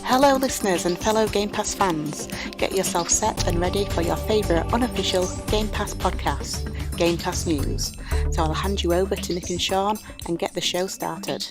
Hello listeners and fellow Gamepass fans, get yourself set and ready for your favourite unofficial Gamepass podcast, Gamepass News. So I'll hand you over to Nick and Sean and get the show started.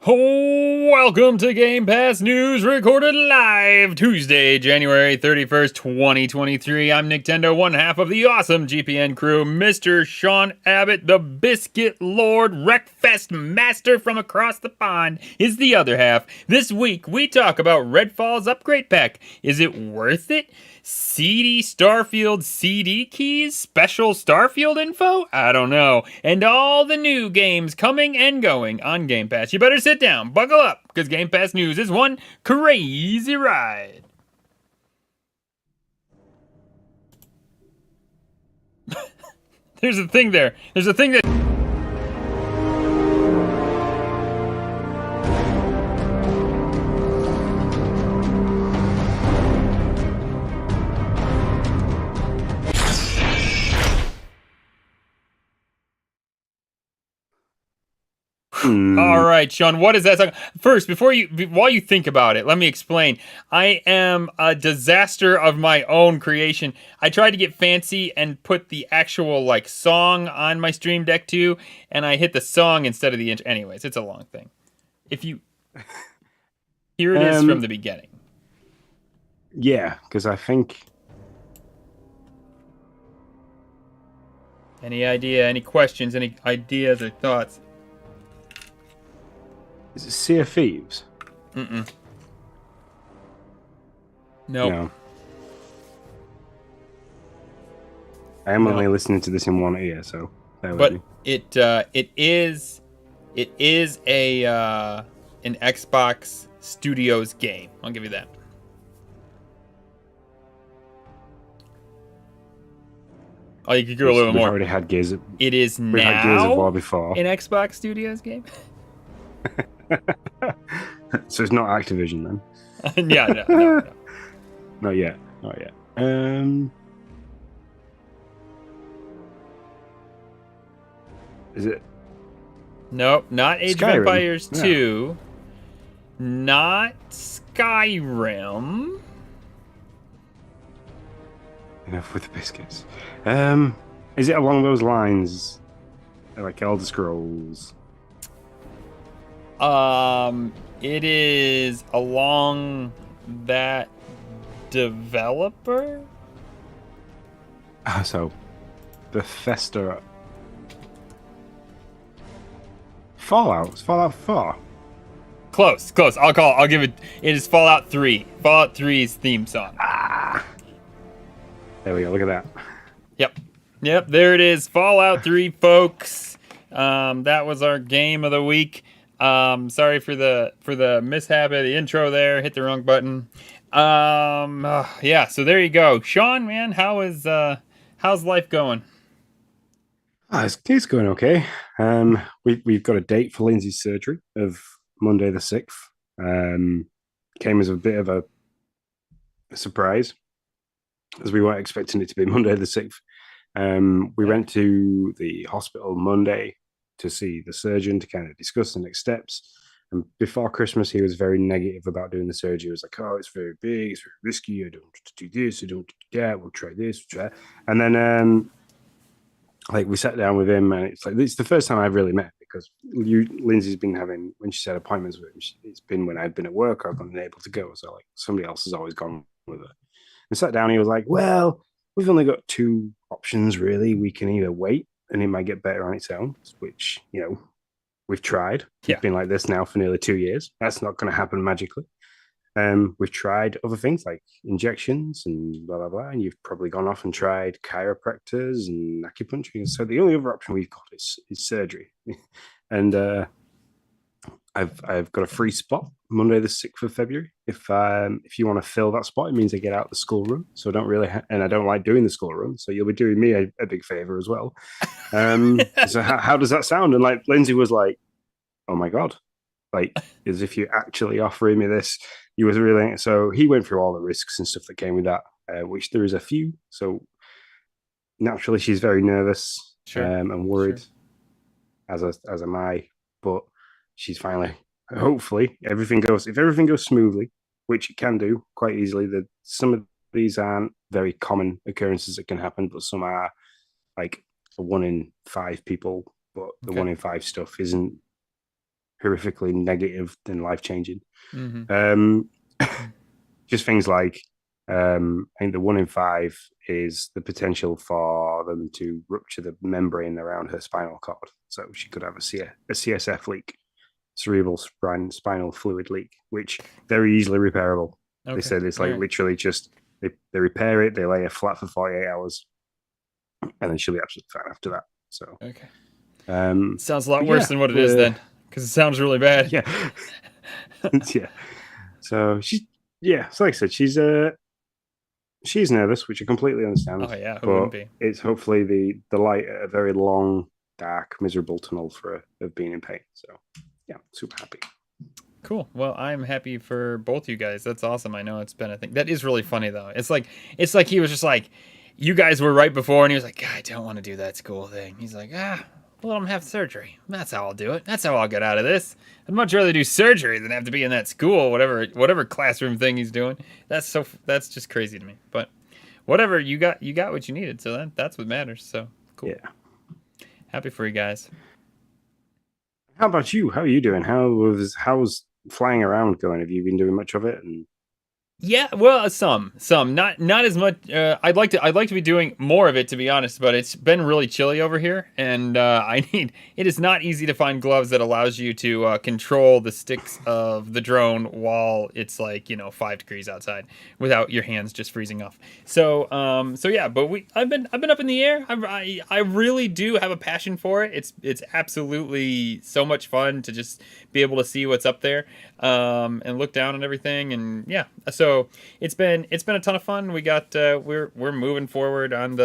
Welcome to Gamepass News, recorded live Tuesday, January 31st, 2023. I'm Nintendo, one half of the awesome GPN crew, Mr. Sean Abbott, the Biscuit Lord, Wreckfest Master from across the pond, is the other half. This week, we talk about Redfall's upgrade pack. Is it worth it? Seedy Starfield CD keys? Special Starfield info? I don't know. And all the new games coming and going on Game Pass. You better sit down, buckle up, because Game Pass News is one crazy ride. There's a thing there. There's a thing that... All right, Sean, what is that song? First, while you think about it, let me explain. I am a disaster of my own creation. I tried to get fancy and put the actual song on my Stream Deck too, and I hit the song instead of the intro. Anyways, it's a long thing. If you here it is from the beginning. Yeah, because I think. Any idea? Any questions? Any ideas or thoughts? Is it Sea of Thieves? Mm-mm. Nope. No. I am only listening to this in one ear, so bear with me. It is a an Xbox Studios game. I'll give you that. Oh, you could go a little more. We've already had Gears. It is we've had Gears of War before. An Xbox Studios game. So it's not Activision then? Yeah, no. Not yet. Is it? Nope, not Age of Empires 2. Not Skyrim. Enough with the biscuits. Is it along those lines? Like Elder Scrolls? It is along that developer. So, Bethesda. Fallout. It's Fallout 4. Close. I'll give it. It is Fallout 3. Fallout 3's theme song. There we go. Look at that. Yep. There it is. Fallout 3, folks. That was our game of the week. Sorry for the mishap of the intro there. Hit the wrong button. Yeah, so there you go. Sean, man, how's life going? It's going okay. We've got a date for Lindsay's surgery of Monday the 6th. Came as a bit of a surprise, as we weren't expecting it to be Monday the 6th. We went to the hospital Monday to see the surgeon to kind of discuss the next steps. And before Christmas, he was very negative about doing the surgery. He was like, "Oh, it's very big, it's very risky. I don't want to do this, I don't want to do that. We'll try this, we'll try that." And then, we sat down with him, and it's the first time I've really met him, because Lindsay's been having, when she said appointments with him, it's been when I've been at work, I've been able to go. So somebody else has always gone with her. And sat down, and he was like, "Well, we've only got two options really. We can either wait, and it might get better on its own," which, we've tried. Yeah. It's been like this now for nearly 2 years. That's not going to happen magically. We've tried other things like injections and blah, blah, blah. And you've probably gone off and tried chiropractors and acupuncture. So the only other option we've got is surgery. And I've got a free spot Monday the 6th of February. If you want to fill that spot, it means I get out the school run. So I don't really, and I don't like doing the school run. So you'll be doing me a big favor as well. So how does that sound? And Lindsay was like, "Oh my God, as if you're actually offering me this." He was really, so he went through all the risks and stuff that came with that, which there is a few. So naturally she's very nervous and worried. Sure. as am I. But she's finally, hopefully, if everything goes smoothly, which it can do quite easily. That some of these aren't very common occurrences that can happen, but some are like a 1 in 5 people. But the Okay. 1 in 5 stuff isn't horrifically negative and life changing. Mm-hmm. Just things like I think the 1 in 5 is the potential for them to rupture the membrane around her spinal cord, so she could have a CSF leak, cerebral spinal fluid leak, which very easily repairable. Okay. They said it's All like right. literally just they repair it, they lay her flat for 48 hours, and then she'll be absolutely fine after that. So Okay. um, Sounds a lot but worse yeah, than what it is then, because it sounds really bad. yeah, yeah. So so like I said, she's nervous, which I completely understand. Oh yeah, who But wouldn't be? it's hopefully the light at a very long, dark, miserable tunnel for of being in pain. So yeah, super happy. Cool. Well, I'm happy for both you guys. That's awesome. I know it's been a thing. That is really funny though. It's like he was just like, you guys were right before, and he was like, I don't want to do that school thing. He's like, let him have surgery. That's how I'll do it. That's how I'll get out of this. I'd much rather do surgery than have to be in that school, whatever classroom thing he's doing. That's just crazy to me. But whatever, you got what you needed. So that's what matters. So cool. Yeah. Happy for you guys. How about you? How are you doing? How's flying around going? Have you been doing much of it? And Yeah, well, some, not as much. I'd like to be doing more of it, to be honest. But it's been really chilly over here, and It is not easy to find gloves that allows you to control the sticks of the drone while it's 5 degrees outside without your hands just freezing off. So yeah, but I've been up in the air. I really do have a passion for it. It's absolutely so much fun to just be able to see what's up there, and look down and everything, and yeah. So it's been a ton of fun. We got we're moving forward on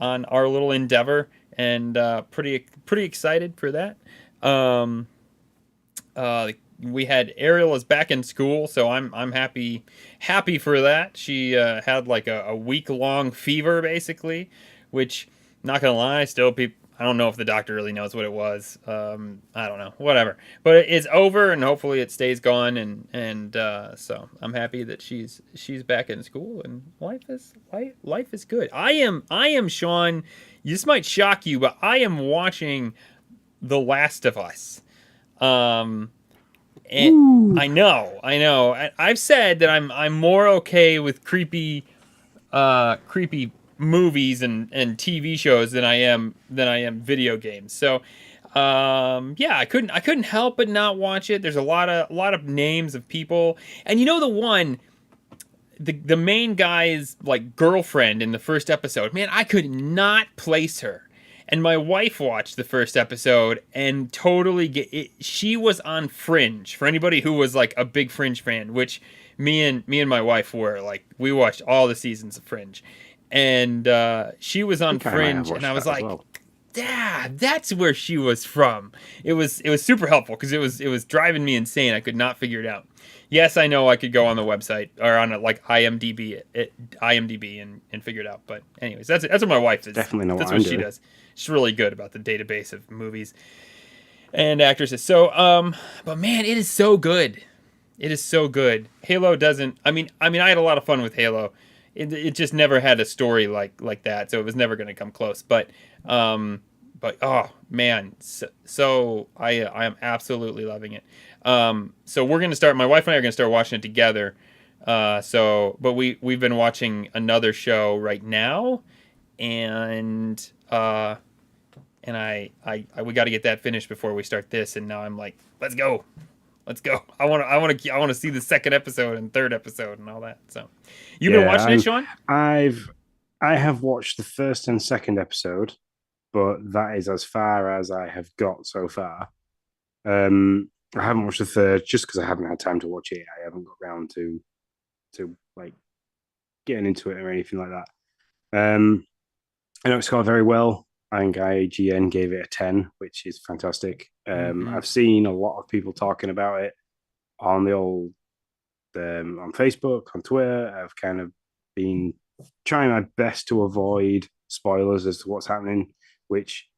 our little endeavor, and pretty excited for that. We had Ariel is back in school, so I'm happy for that. She had like a week long fever basically, which, not gonna lie, still people. I don't know if the doctor really knows what it was. I don't know, whatever. But it's over, and hopefully it stays gone. And so I'm happy that she's back in school, and life is good. I am Sean. This might shock you, but I am watching The Last of Us. And Ooh. I know. I've said that I'm more okay with creepy movies and TV shows than I am video games. So yeah, I couldn't help but not watch it. There's a lot of names of people, and the main guy's like girlfriend in the first episode. Man, I could not place her. And my wife watched the first episode and totally get it. She was on Fringe. For anybody who was like a big Fringe fan, which me and my wife were, like, we watched all the seasons of Fringe, and she was on Fringe, and I was like, well. yeah, that's where she was from. It was super helpful because it was driving me insane. I could not figure it out. Yes, I know I could go on the website or on like IMDb and figure it out. But anyways, that's what my wife is. Definitely know That's what what I'm she doing. does. She's really good about the database of movies and actresses. So but man, it is so good. It is so good. Halo doesn't. I mean, I had a lot of fun with Halo. It just never had a story like that, so it was never going to come close. But oh man, so I am absolutely loving it. So we're gonna start. My wife and I are gonna start watching it together. But we've been watching another show right now, and we got to get that finished before we start this. And now I'm like, let's go. I want to see the second episode and third episode and all that. So, you've been watching it, Sean? I have watched the first and second episode, but that is as far as I have got so far. I haven't watched the third just because I haven't had time to watch it. I haven't got around to like getting into it or anything like that. I know it's gone very well. I think IGN gave it a 10, which is fantastic. I've seen a lot of people talking about it on the old on Facebook, on Twitter. I've kind of been trying my best to avoid spoilers as to what's happening, which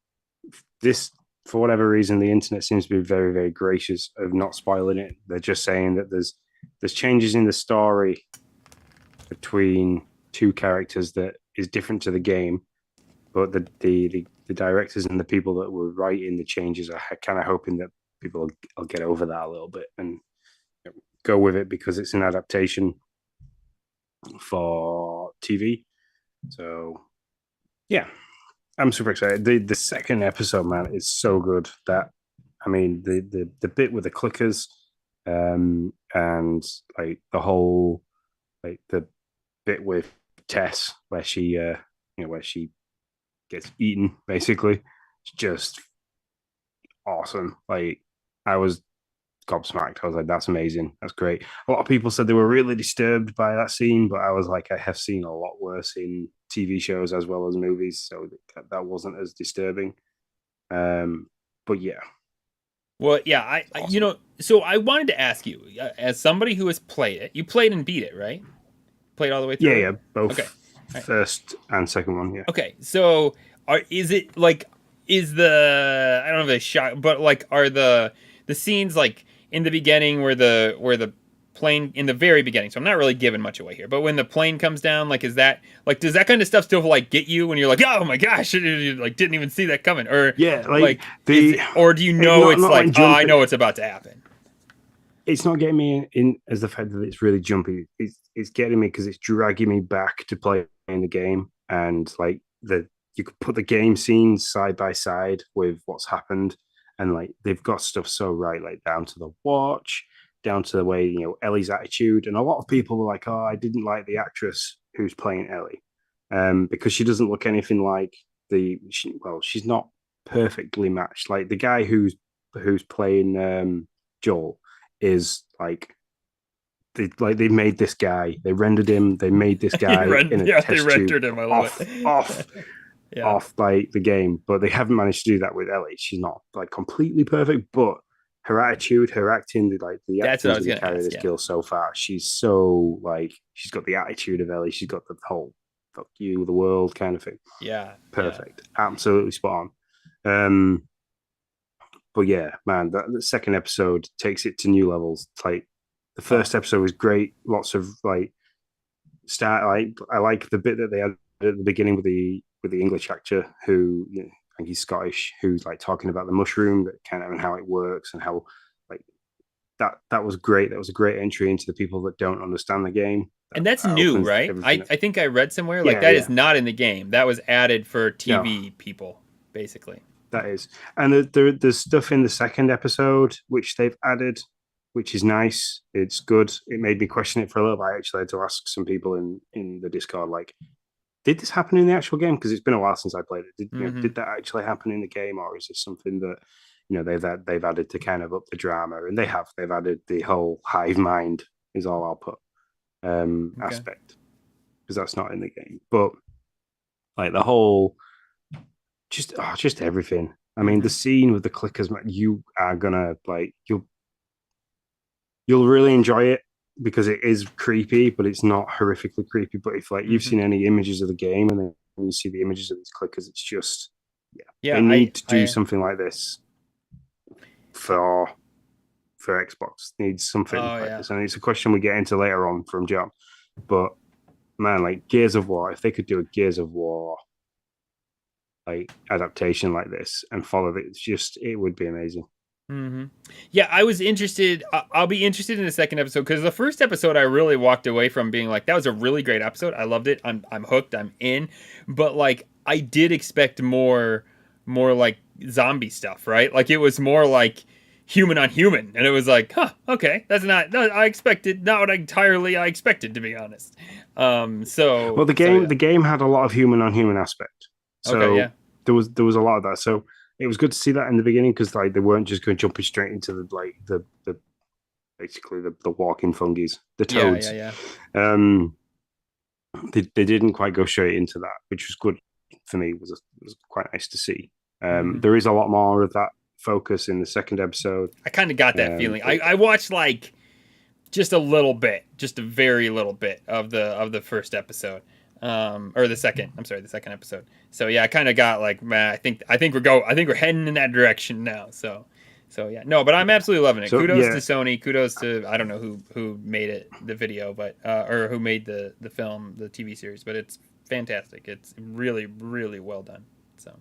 this for whatever reason, the internet seems to be very, very gracious of not spoiling it. They're just saying that there's changes in the story between two characters that is different to the game, but the directors and the people that were writing the changes are kind of hoping that people will get over that a little bit and go with it because it's an adaptation for TV. So yeah, I'm super excited. The second episode, man, is so good that I mean the bit with the clickers, and like the whole like the bit with Tess where she where she gets eaten basically. It's just awesome. Like I was gobsmacked. I was like, that's amazing. That's great. A lot of people said they were really disturbed by that scene, but I was like, I have seen a lot worse in TV shows as well as movies, so that wasn't as disturbing. But yeah. Well, yeah, I so I wanted to ask you, as somebody who has played it, you played and beat it, right? Played all the way through? Yeah, both. Okay. First and second one, yeah. Okay, so is it like, is the, I don't know if it's shot, but like, are the scenes like in the beginning where the plane, in the very beginning, so I'm not really giving much away here, but when the plane comes down, like, is that, like, does that kind of stuff still like get you when you're like, oh my gosh, you like didn't even see that coming? Or yeah, or do you know it's like, oh, I know it's about to happen? It's not getting me in as the fact that it's really jumpy. It's getting me because it's dragging me back to play in the game, and like you could put the game scenes side by side with what's happened, and like they've got stuff so right, like down to the watch, down to the way Ellie's attitude, and a lot of people were like, "Oh, I didn't like the actress who's playing Ellie, because she doesn't look anything like she's not perfectly matched. Like the guy who's playing Joel is like." They made this guy. They rendered him. They made this guy in a test they rendered tube him. I love off like the game, but they haven't managed to do that with Ellie. She's not like completely perfect, but her attitude, her acting, the acting to carry the skill so far. She's so like she's got the attitude of Ellie. She's got the whole "fuck you, the world" kind of thing. Yeah, perfect, absolutely spot on. But yeah, man, the second episode takes it to new levels. It's like the first episode was great. Lots of like I like the bit that they had at the beginning with the English actor who I think he's Scottish, who's like talking about the mushroom that kind of and how it works and how like that was great. That was a great entry into the people that don't understand the game. And that's new, right? I think I read somewhere like that is not in the game. That was added for TV people, basically. That is, and there's stuff in the second episode which they've added, which is nice. It's good. It made me question it for a little bit. I actually had to ask some people in the Discord, like, did this happen in the actual game? Because it's been a while since I played it. Did that actually happen in the game, or is this something that they've added to kind of up the drama? And they've added the whole hive mind is all I'll put aspect, because that's not in the game. But like the whole just everything. I mean, the scene with the clickers, you are gonna like you'll really enjoy it because it is creepy, but it's not horrifically creepy. But if like you've seen any images of the game and then you see the images of these clickers, it's just they need to do something like this for Xbox. Needs something like this, and it's a question we get into later on from John. But man, like Gears of War, if they could do a Gears of War like adaptation like this and follow it, it would be amazing. Yeah, I was interested. I'll be interested in the second episode because the first episode I really walked away from being like, that was a really great episode. I loved it. I'm hooked. I'm in. But like, I did expect more like zombie stuff, right? Like it was more like human on human, and it was like, huh, okay, that's not I expected. Not what I expected, to be honest. The game had a lot of human on human aspect. So there was a lot of that. So it was good to see that in the beginning because like they weren't just going jumping straight into the basically the walking fungies, the toads. They didn't quite go straight into that, which was good for me. It was quite nice to see. There is a lot more of that focus in the second episode. I kind of got that feeling. I watched like just a little bit, just a very little bit of the first episode. or the second episode. So yeah, I kind of got like, man, I think we're heading in that direction now. So yeah, no, but I'm absolutely loving it. So, Kudos yeah. to Sony. Kudos to, I don't know who made it, the video, but or who made the film, the TV series, but it's fantastic. It's really, really well done. So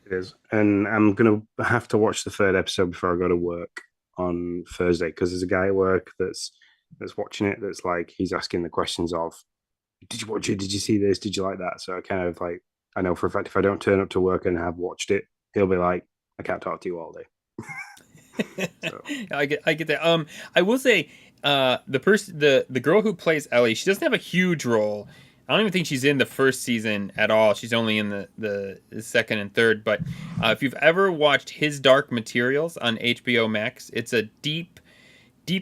It is. And I'm going to have to watch the third episode before I go to work on Thursday, because there's a guy at work that's watching it, that's like, he's asking the questions of, did you watch it? Did you see this? Did you like that? So I kind of like, I know for a fact if I don't turn up to work and have watched it, he'll be like, I can't talk to you all day. So. I get that. I will say, the girl who plays Ellie, she doesn't have a huge role. I don't even think she's in the first season at all. She's only in the second and third. But if you've ever watched His Dark Materials on HBO Max, it's a deep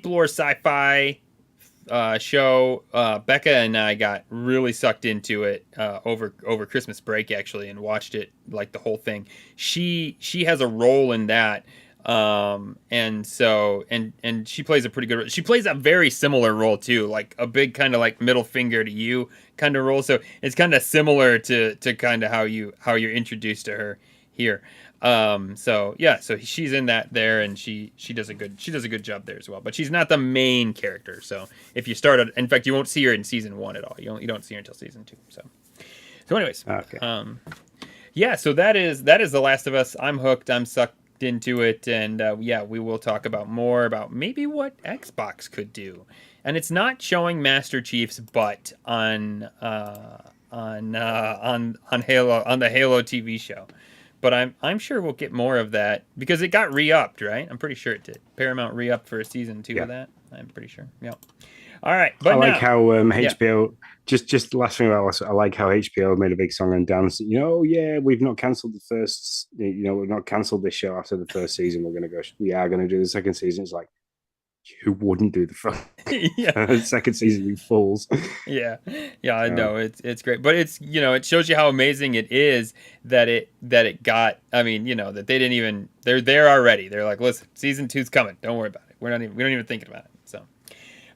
lore sci-fi show. Becca and I got really sucked into it over Christmas break, actually, and watched it like the whole thing. She has a role in that. And so she plays a pretty good, she plays a very similar role too, like a big kind of like middle finger to you kind of role. So it's kind of similar to kind of how you're introduced to her here. So yeah, so she's in that there, and she does a good job there as well, but she's not the main character. So if you start, in fact, you won't see her in season 1 at all. You don't see her until season 2. So anyways, okay. Yeah, so that is The Last of Us. I'm hooked. I'm sucked into it, and yeah, we will talk about more about maybe what Xbox could do. And it's not showing Master Chief's butt on Halo, on the Halo TV show, but I'm sure we'll get more of that because it got re-upped, right? I'm pretty sure it did. Paramount re-upped for a season 2 of that. I'm pretty sure. Yeah. All right, but I like how HBO. Just the last thing about this, I like how HBO made a big song and dance. Yeah, we've not cancelled the first. We've not cancelled this show after the first season. We are going to do the second season. It's like, who wouldn't do the second season? You fools. Yeah, I know it's great, but it's it shows you how amazing it is that it got. I mean, that they didn't even, they're there already. They're like, listen, season 2's coming. Don't worry about it. We don't even thinking about it. So,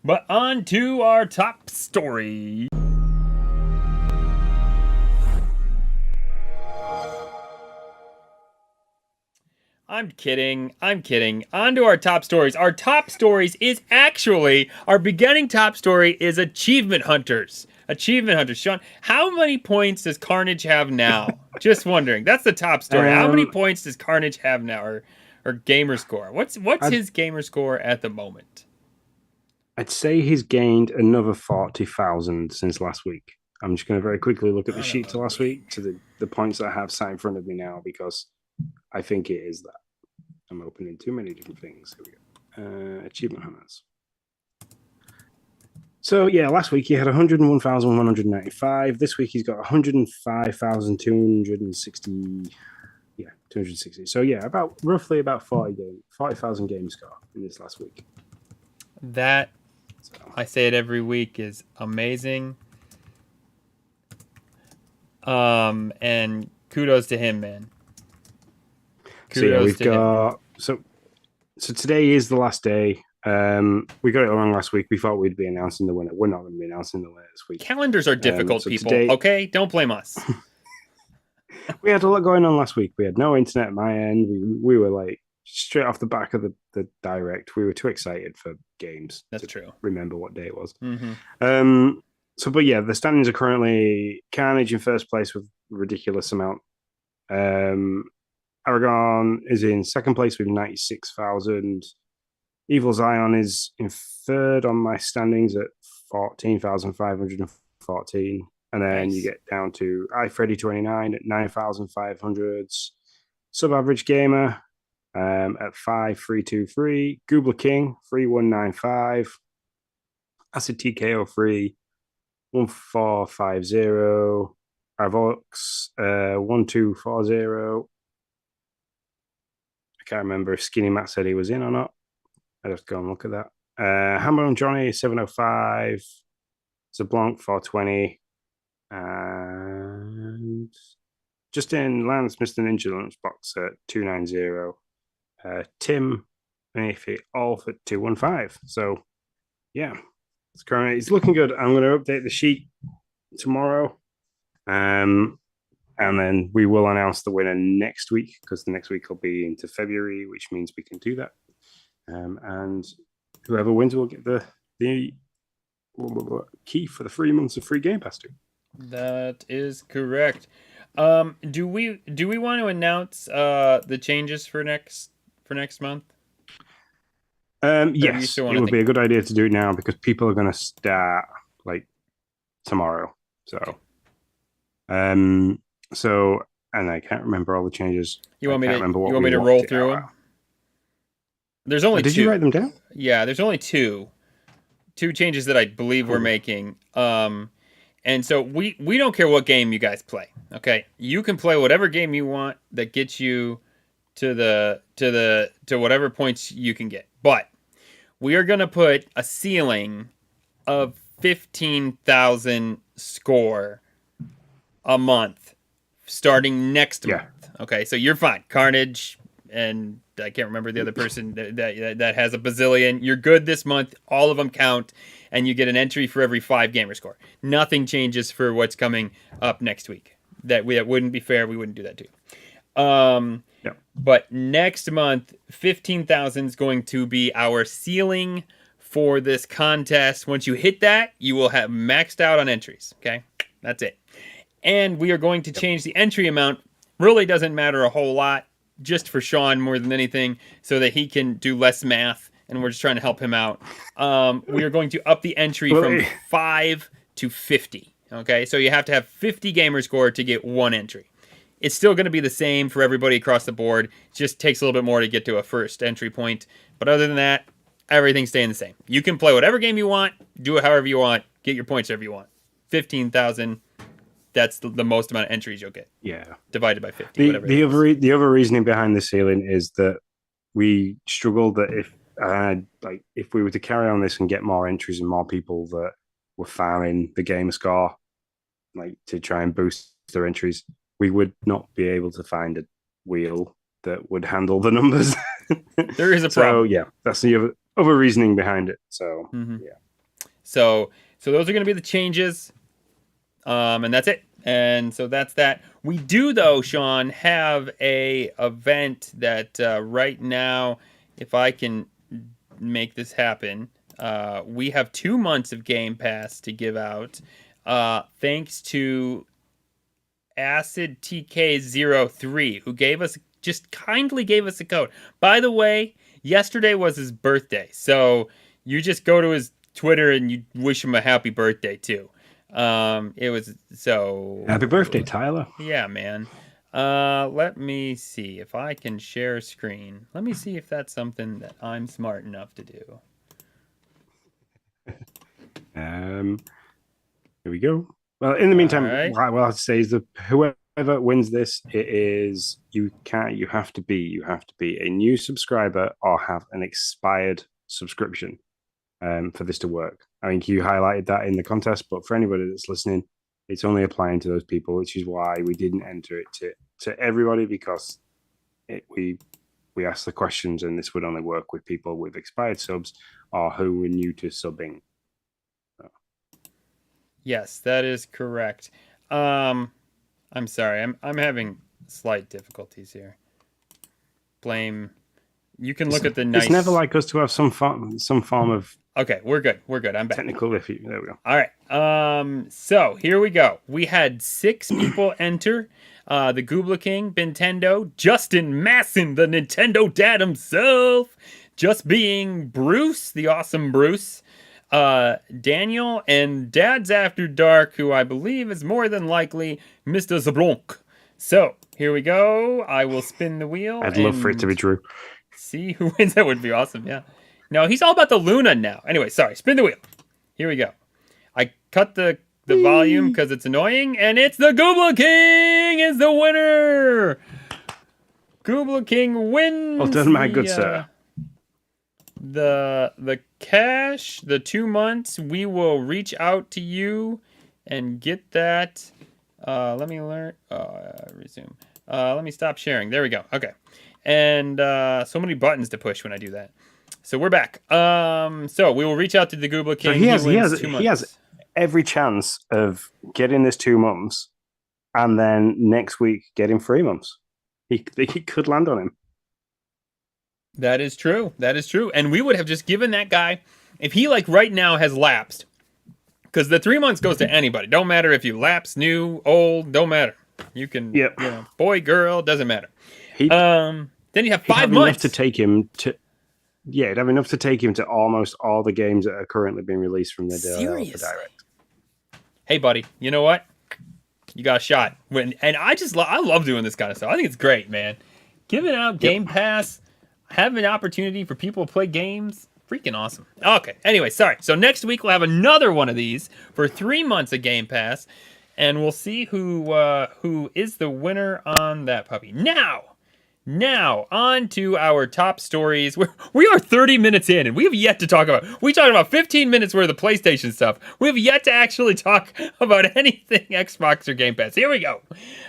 but on to our top story. I'm kidding. On to our top stories. Our top stories is actually, our beginning top story is Achievement Hunters. Sean, how many points does Carnage have now? Just wondering. That's the top story. How many points does Carnage have now, or Gamerscore? What's his Gamerscore at the moment? I'd say he's gained another 40,000 since last week. I'm just going to very quickly look at the sheet to last week, to the points that I have sat in front of me now, because I think it is that. I'm opening too many different things. Here we go. Achievement Hunters. So yeah, last week he had 101,195. This week he's got 105,260. Yeah, 260. So yeah, roughly about 40,000 game score in this last week. That, I say it every week, is amazing. And kudos to him, man. So yeah, we've got so today is the last day. We got it wrong last week. We thought we'd be announcing the winner. We're not going to be announcing the winner this week. Calendars are difficult, people. Today, okay, don't blame us. We had a lot going on last week. We had no internet at my end. We were like straight off the back of the direct. We were too excited for games. That's true. Remember what day it was. Mm-hmm. But yeah, the standings are currently Carnage in first place with a ridiculous amount. Aragon is in second place with 96,000. Evil Zion is in third on my standings at 14,514. And then you get down to iFreddy29 at 9,500. Sub-Average Gamer at 5,323. Goobler King 3,195. Acid TKO 1,450. Avox 1,240. I can't remember if Skinny Matt said he was in or not. I'd have to go and look at that. Hammer and Johnny 705. Zablanc 420. And Justin Lance, Mr. Ninja Lunchbox at 290. Tim Mayfield off at 215. So yeah, it's looking good. I'm going to update the sheet tomorrow And then we will announce the winner next week, because the next week will be into February, which means we can do that. And whoever wins will get the key for the 3 months of free Game Pass too. That is correct. Do we want to announce the changes for next month? Yes, it would be a good idea to do it now, because people are going to start like tomorrow. So, okay. And I can't remember all the changes. You want me to roll through them? There's only two. Did you write them down? Yeah, there's only two changes that I believe we're making. And so we don't care what game you guys play. Okay, you can play whatever game you want that gets you to whatever points you can get. But we are gonna put a ceiling of 15,000 score a month starting next month. Okay, so you're fine. Carnage and I can't remember the other person that has a bazillion. You're good this month. All of them count, and you get an entry for every 5 Gamerscore. Nothing changes for what's coming up next week. That wouldn't be fair. We wouldn't do that too. But next month, 15,000 is going to be our ceiling for this contest. Once you hit that, you will have maxed out on entries. Okay, that's it. And we are going to change the entry amount. Really doesn't matter a whole lot, just for Sean more than anything, so that he can do less math, and we're just trying to help him out. We are going to up the entry from 5 to 50. Okay, so you have to have 50 Gamerscore to get 1 entry. It's still going to be the same for everybody across the board. It just takes a little bit more to get to a first entry point. But other than that, everything's staying the same. You can play whatever game you want, do it however you want, get your points however you want. 15,000, that's the most amount of entries you'll get. Yeah. Divided by 50. The other reasoning behind the ceiling is that we struggled that if we were to carry on this and get more entries and more people that were farming the Gamerscore, like to try and boost their entries, we would not be able to find a wheel that would handle the numbers. There is a problem. So yeah, that's the other reasoning behind it. So yeah. So those are going to be the changes, and that's it. And so that's that. We do, though, Sean, have a event that right now, if I can make this happen, we have 2 months of Game Pass to give out, thanks to Acid TK03, who kindly gave us a code. By the way, yesterday was his birthday, so you just go to his Twitter and you wish him a happy birthday too. It was so happy birthday, Tyler. Yeah, man. Let me see if I can share a screen. Let me see if that's something that I'm smart enough to do. Here we go. Well, in the meantime, what I have to say is that whoever wins this, you have to be a new subscriber or have an expired subscription for this to work. I think you highlighted that in the contest, but for anybody that's listening, it's only applying to those people, which is why we didn't enter it to everybody, because we asked the questions, and this would only work with people with expired subs or who were new to subbing. Yes, that is correct. I'm sorry. I'm having slight difficulties here. You can look at the nice. It's never like us to have some form of. Okay, we're good. I'm back. Technical issue. There we go. All right. So here we go. We had 6 people enter. The Goobla King, Nintendo, Justin Masson, the Nintendo dad himself, Just Being Bruce, the awesome Bruce, Daniel, and Dad's After Dark, who I believe is more than likely Mr. Zablonk. So here we go. I will spin the wheel. I'd love for it to be true. See who wins. That would be awesome. Yeah. No, he's all about the Luna now. Anyway, sorry. Spin the wheel. Here we go. I cut the volume because it's annoying, and it's the Goobla King is the winner. Goobla King wins. Well done, my good sir. The cash, the 2 months, we will reach out to you and get that. Let me resume. Let me stop sharing. There we go. Okay. And so many buttons to push when I do that. So we're back. So we will reach out to the Goobla King. So he has every chance of getting this 2 months and then next week get him 3 months. He could land on him. That is true. That is true. And we would have just given that guy, if he like right now has lapsed, because the 3 months goes to anybody. Don't matter if you lapse, new, old, don't matter. You can, boy, girl, doesn't matter. Then you have 5 months enough to take him to. Yeah, it'd have enough to take him to almost all the games that are currently being released from the Developer Direct. Hey, buddy, you know what? You got a shot. And I love doing this kind of stuff. I think it's great, man. Giving out Game Pass, having an opportunity for people to play games, freaking awesome. Okay, anyway, sorry. So next week we'll have another one of these for 3 months of Game Pass, and we'll see who is the winner on that puppy. Now, on to our top stories. We are 30 minutes in, and we have yet to talk about... We talked about 15 minutes worth of PlayStation stuff. We have yet to actually talk about anything Xbox or Game Pass. Here we go.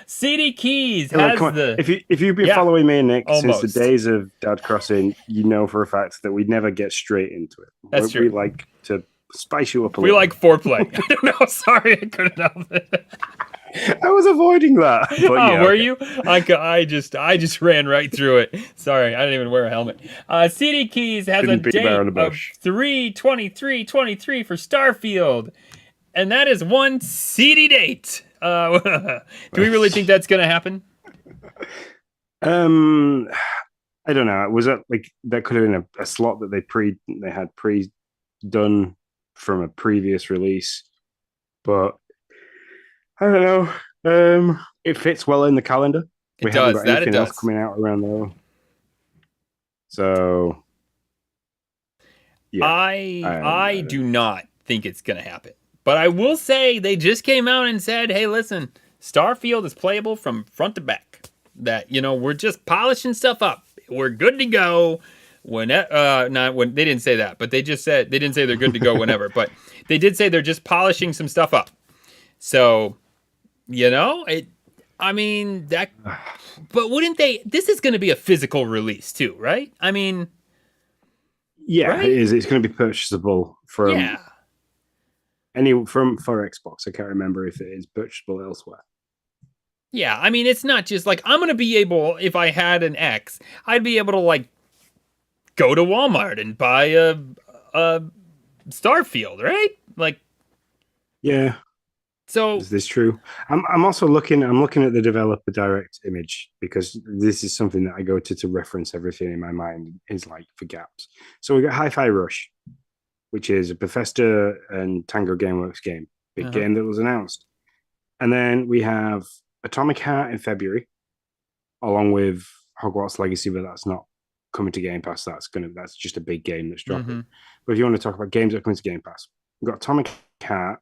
Seedy Keys has the... If you've been following me and Nick since the days of Dad Crossing, you know for a fact that we never get straight into it. That's true. We like to spice you up a little. We like foreplay. I don't know. Sorry, I couldn't help it. I was avoiding that. But were you? I just ran right through it. Sorry, I didn't even wear a helmet. Seedy Keys has a date of 3/23/23 for Starfield, and that is one seedy date. Do we really think that's going to happen? I don't know. Was that like that could have been a slot that they had done from a previous release, but. I don't know. It fits well in the calendar. We haven't got anything else coming out around there. So, yeah. I do not think it's going to happen. But I will say they just came out and said, hey, listen, Starfield is playable from front to back. That, we're just polishing stuff up. We're good to go. They didn't say that, but they didn't say they're good to go whenever. But they did say they're just polishing some stuff up. So... but wouldn't they? This is going to be a physical release too, right? I mean, right? It is. It's going to be purchasable for Xbox. I can't remember if it is purchasable elsewhere. Yeah, I mean, it's not just like I'm going to be able. If I had an X, I'd be able to like go to Walmart and buy a Starfield, right? Like, yeah. So is this true? I'm also looking. I'm looking at the Developer Direct image because this is something that I go to reference everything in my mind is like for gaps. So we got Hi-Fi Rush, which is a Bethesda and Tango Gameworks game, big game that was announced, and then we have Atomic Heart in February, along with Hogwarts Legacy, but that's not coming to Game Pass. That's just a big game that's dropping. But if you want to talk about games that are coming to Game Pass, we've got Atomic Heart.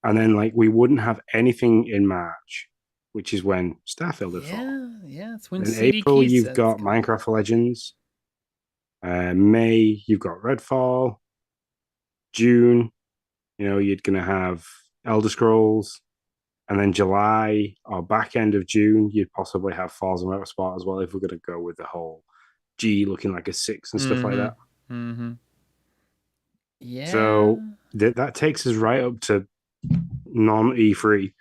And then, we wouldn't have anything in March, which is when Starfield would fall. Yeah, it's when in April, you've got Minecraft Legends. May, you've got Redfall. June, you're going to have Elder Scrolls. And then July, or back end of June, you'd possibly have Forza Motorsport as well, if we're going to go with the whole G looking like a 6 and stuff like that. Mm-hmm. Yeah. So that takes us right up to non-E3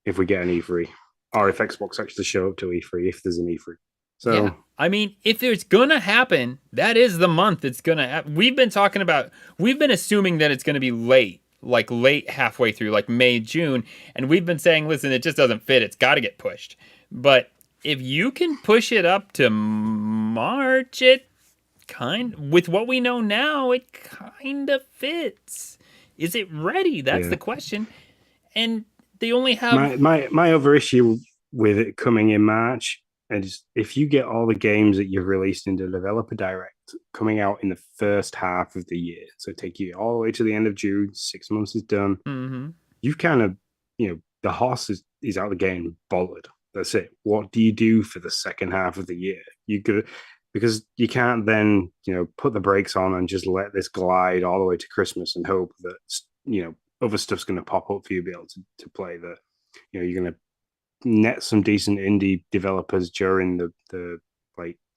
if we get an E3, or if Xbox actually show up to E3 if there's an E3. So yeah. I mean, if it's gonna happen, that is the month it's gonna happen. We've been assuming that it's gonna be late halfway through, like May, June, and we've been saying, listen, it just doesn't fit, it's got to get pushed. But if you can push it up to March, with what we know now, it kind of fits. Is it ready? That's the question. And they only have... My other issue with it coming in March is if you get all the games that you've released in the Developer Direct coming out in the first half of the year, so take you all the way to the end of June, 6 months is done, you've kind of, the horse is out the game, bolted. That's it. What do you do for the second half of the year? Because you can't then, put the brakes on and just let this glide all the way to Christmas and hope that, other stuff's going to pop up for you to be able to play that, you're going to net some decent indie developers during the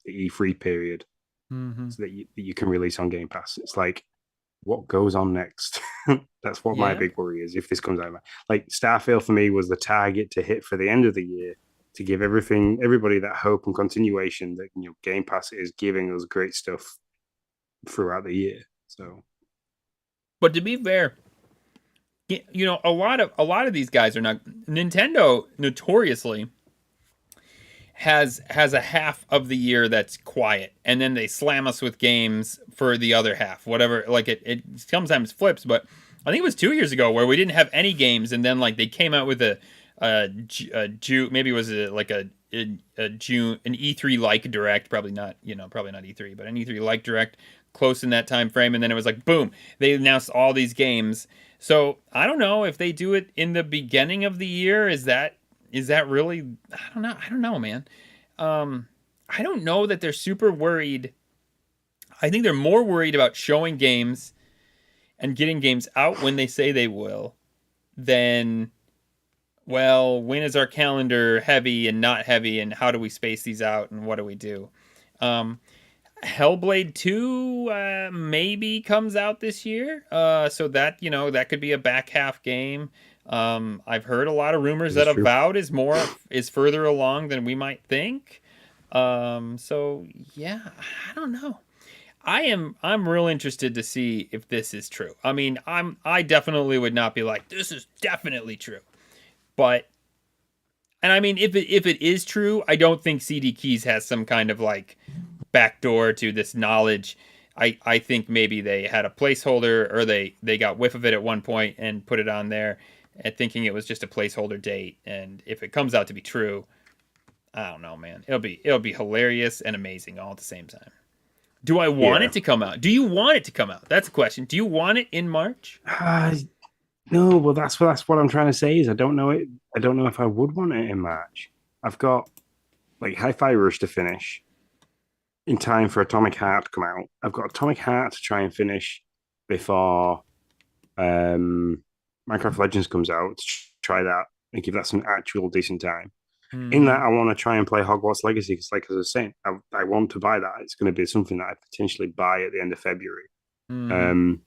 E3 period so that you can release on Game Pass. It's like, what goes on next? That's what my big worry is if this comes out. Like Starfield for me was the target to hit for the end of the year to give everybody that hope and continuation that Game Pass is giving us great stuff throughout the year. So, but to be fair, a lot of these guys are not. Nintendo notoriously has a half of the year that's quiet, and then they slam us with games for the other half. Whatever, like it sometimes flips, but I think it was 2 years ago where we didn't have any games, and then like they came out with a June, maybe it was like a June, an E3 like direct, probably not E3, but an E3 like direct close in that time frame, and then it was like boom, they announced all these games. So I don't know if they do it in the beginning of the year. Is that really? I don't know, man. I don't know that they're super worried. I think they're more worried about showing games and getting games out when they say they will than, well, when is our calendar heavy and not heavy, and how do we space these out, and what do we do? Hellblade 2 maybe comes out this year, so that that could be a back half game. I've heard a lot of rumors that Avowed is further along than we might think. So yeah, I don't know. I'm real interested to see if this is true. I mean, I definitely would not be like, this is definitely true. But, and I mean, if it is true, I don't think CD Keys has some kind of like backdoor to this knowledge. I think maybe they had a placeholder, or they got whiff of it at one point and put it on there, and thinking it was just a placeholder date. And if it comes out to be true, I don't know, man. It'll be hilarious and amazing all at the same time. Do I want it to come out? Do you want it to come out? That's the question. Do you want it in March? No, well, that's what I'm trying to say is I don't know it. I don't know if I would want it in March. I've got like Hi-Fi Rush to finish in time for Atomic Heart to come out. I've got Atomic Heart to try and finish before Minecraft Legends comes out. Try that and give that some actual decent time. In that, I want to try and play Hogwarts Legacy because, like as I was saying, I want to buy that. It's going to be something that I potentially buy at the end of February. And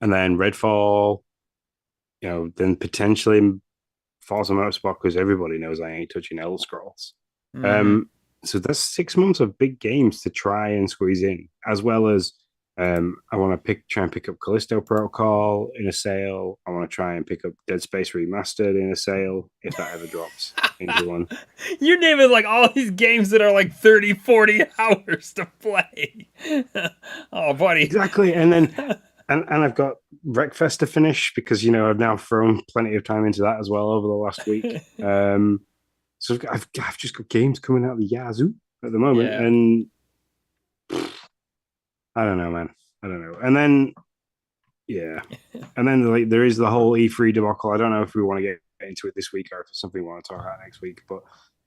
then Redfall, then potentially Forza Motorsport because everybody knows I ain't touching Elder Scrolls. So that's 6 months of big games to try and squeeze in, as well as I want to try and pick up Callisto Protocol in a sale. I want to try and pick up Dead Space Remastered in a sale if that ever drops into one. You're naming like all these games that are like 30, 40 hours to play. Oh, buddy. Exactly. And then and I've got Wreckfest to finish because I've now thrown plenty of time into that as well over the last week. So I've just got games coming out of the yazoo at the moment, and I don't know, man. I don't know. And then, and then like there is the whole E3 debacle. I don't know if we want to get into it this week or if it's something we want to talk about next week. But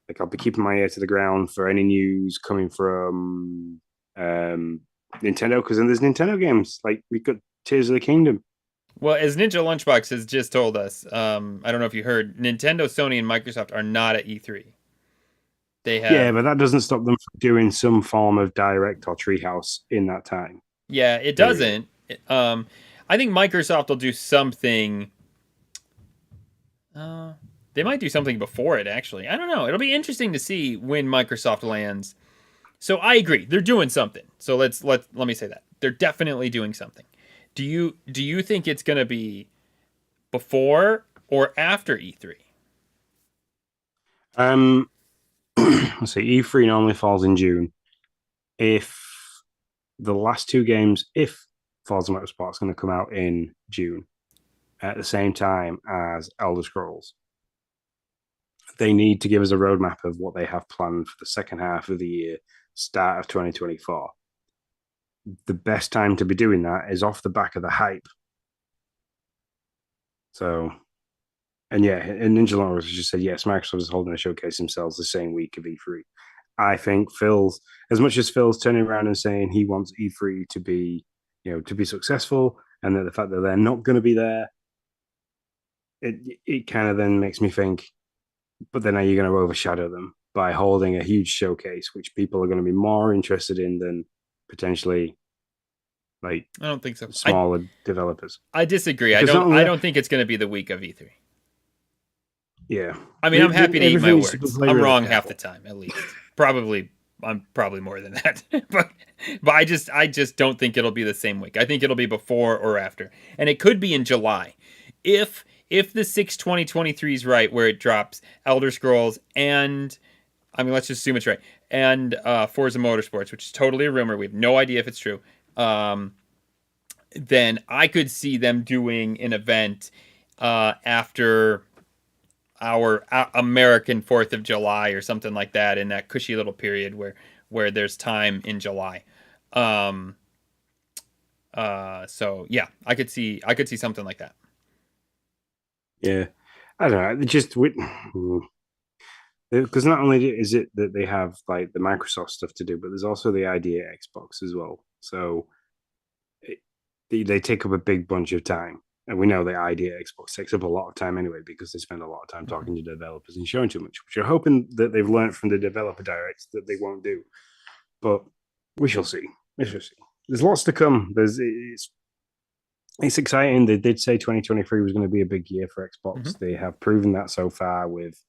like, I'll be keeping my ear to the ground for any news coming from Nintendo, because then there's Nintendo games. Like we got Tears of the Kingdom. Well, as Ninja Lunchbox has just told us, I don't know if you heard, Nintendo, Sony, and Microsoft are not at E3. They have, yeah, but that doesn't stop them from doing some form of direct or treehouse in that time. Yeah, it doesn't. I think Microsoft will do something. They might do something before it, actually. I don't know. It'll be interesting to see when Microsoft lands. So I agree, they're doing something. So let me say that they're definitely doing something. Do you think it's going to be before or after E3? Let's see. E3 normally falls in June. If the last two games, if Forza Motorsport's going to come out in June at the same time as Elder Scrolls, they need to give us a roadmap of what they have planned for the second half of the year, start of 2024. The best time to be doing that is off the back of the hype. So, and Ninja Lawyers just said, yes, Microsoft is holding a showcase themselves the same week of E3. I think as much as Phil's turning around and saying he wants E3 to be, to be successful, and that the fact that they're not going to be there, it kind of then makes me think, but then are you going to overshadow them by holding a huge showcase, which people are going to be more interested in than potentially like I don't think so. smaller developers. I disagree. I don't think it's going to be the week of E3. Yeah. I mean, I'm happy to eat my words. I'm wrong half the time, at least. I'm probably more than that. but I just don't think it'll be the same week. I think it'll be before or after. And it could be in July. If the 6/20/23 is right, where it drops Elder Scrolls and, I mean, let's just assume it's right, and Forza Motorsports, which is totally a rumor. We have no idea if it's true. Then I could see them doing an event after our American 4th of July or something like that, in that cushy little period where there's time in July. So yeah, I could see something like that. Yeah. I don't know. It just because not only is it that they have like the Microsoft stuff to do, but there's also the idea Xbox as well. So they take up a big bunch of time. And we know the idea Xbox takes up a lot of time anyway, because they spend a lot of time talking to developers and showing too much, which you're hoping that they've learned from the developer directs that they won't do. But we shall see. There's lots to come. It's exciting. They did say 2023 was going to be a big year for Xbox. Mm-hmm. They have proven that so far with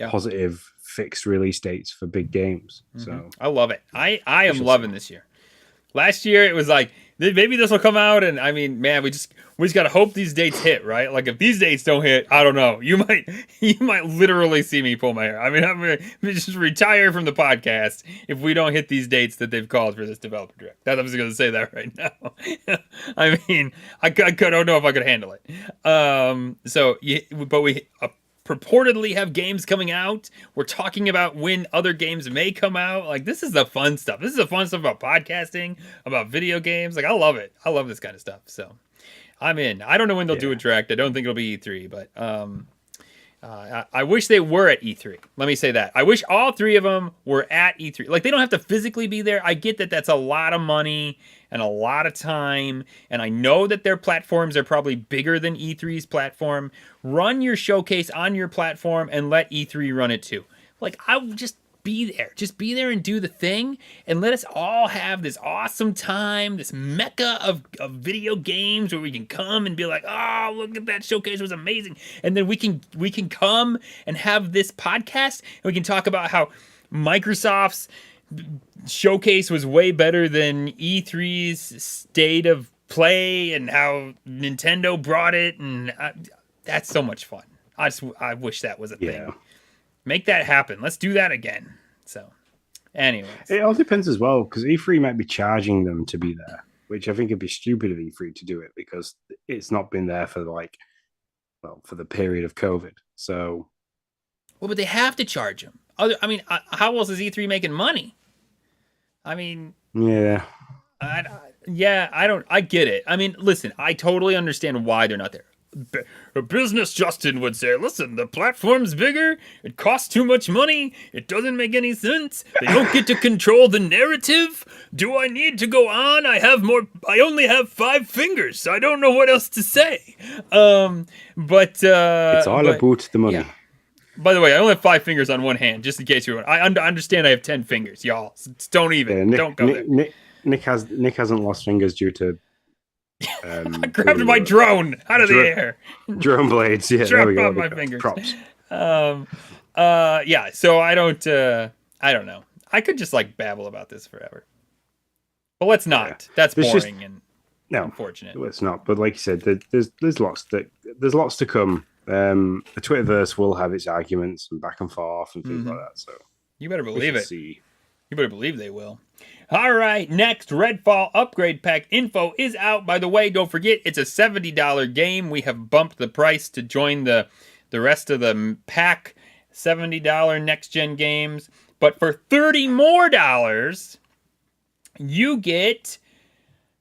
positive fixed release dates for big games. Mm-hmm. So I love it. I am loving this year. Last year it was like, maybe this will come out, and I mean, man, we just got to hope these dates hit, right? Like, if these dates don't hit, I don't know. You might literally see me pull my hair. I mean, I'm gonna just retire from the podcast if we don't hit these dates that they've called for this developer direct. I'm just gonna say that right now. I mean, I don't know if I could handle it. But we purportedly have games coming out. We're talking about when other games may come out. Like, this is the fun stuff. This is the fun stuff about podcasting, about video games. Like, I love it. I love this kind of stuff. So I'm in. I don't know when they'll do a direct. I don't think it'll be E3, but I wish they were at E3. Let me say that. I wish all three of them were at E3. Like, they don't have to physically be there. I get that that's a lot of money and a lot of time, and I know that their platforms are probably bigger than E3's platform. Run your showcase on your platform and let E3 run it too. Like, I would just be there. Just be there and do the thing, and let us all have this awesome time, this mecca of video games where we can come and be like, oh, look at that showcase, it was amazing. And then we can come and have this podcast, and we can talk about how Microsoft's showcase was way better than E3's state of play, and how Nintendo brought it, and that's so much fun. I wish that was a thing. Make that happen. Let's do that again. So, anyways. It all depends as well, because E3 might be charging them to be there, which I think would be stupid of E3 to do it, because it's not been there for for the period of COVID. So, well, but they have to charge them. I mean, how else is E3 making money? I mean, yeah. I get it. I mean, listen, I totally understand why they're not there. Business Justin would say, listen, the platform's bigger, it costs too much money, it doesn't make any sense, they don't get to control the narrative. Do I need to go on? I only have 5 fingers, I don't know what else to say. But it's all about the money. Yeah. By the way, I only have 5 fingers on one hand, just in case you want. I understand I have 10 fingers, y'all. Don't even. Don't go there. Nick hasn't lost fingers due to I grabbed my drone out of the air. Drone blades, yeah. There we go. My fingers. Props. Yeah. So I don't know. I could just like babble about this forever, but let's not. Yeah. That's boring and unfortunate. It's not. But like you said, there's lots to come. The Twitterverse will have its arguments and back and forth and things like that. So you better believe it. See. You better believe they will. All right, next, Redfall upgrade pack info is out. By the way, don't forget, it's a $70 game. We have bumped the price to join the rest of the pack, $70 next-gen games. But for $30 more, you get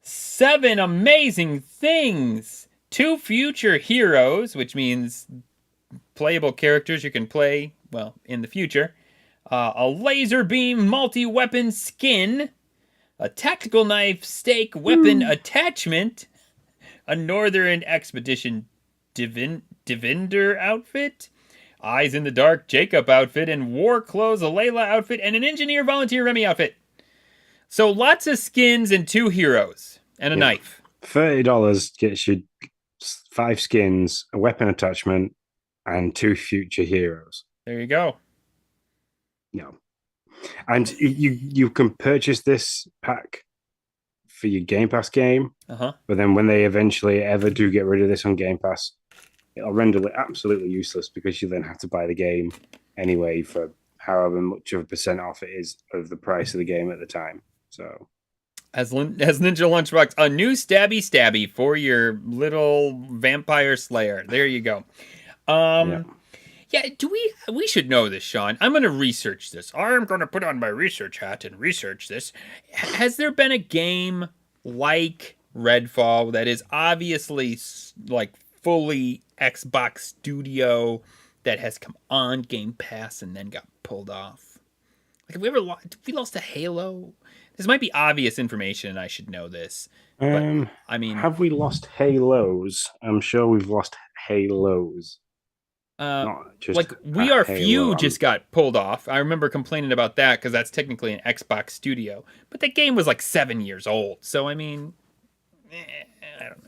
7 amazing things. 2 future heroes, which means playable characters you can play, well, in the future. A laser beam multi-weapon skin, a tactical knife stake weapon attachment, a Northern Expedition Divinder outfit, Eyes in the Dark Jacob outfit, and War Clothes Alayla outfit, and an Engineer Volunteer Remy outfit. So lots of skins and 2 heroes. and a Yeah. knife. $30 gets you 5 skins, a weapon attachment, and 2 future heroes. There you go. No. And you can purchase this pack for your Game Pass game, Uh-huh. but then when they eventually ever do get rid of this on Game Pass, it'll render it absolutely useless because you then have to buy the game anyway for however much of a percent off it is of the price of the game at the time. So, as Ninja Lunchbox, a new stabby for your little vampire slayer. There you go. Yeah, we should know this, Sean. I'm going to research this. I'm going to put on my research hat and research this. Has there been a game like Redfall that is obviously like fully Xbox Studio that has come on Game Pass and then got pulled off? Like, have we ever lost a Halo? This might be obvious information, and I should know this. But, I mean, have we lost Halos? I'm sure we've lost Halos. Not just like We Are Few just got pulled off. I remember complaining about that because that's technically an Xbox Studio, but that game was like 7 years old. So I mean, I don't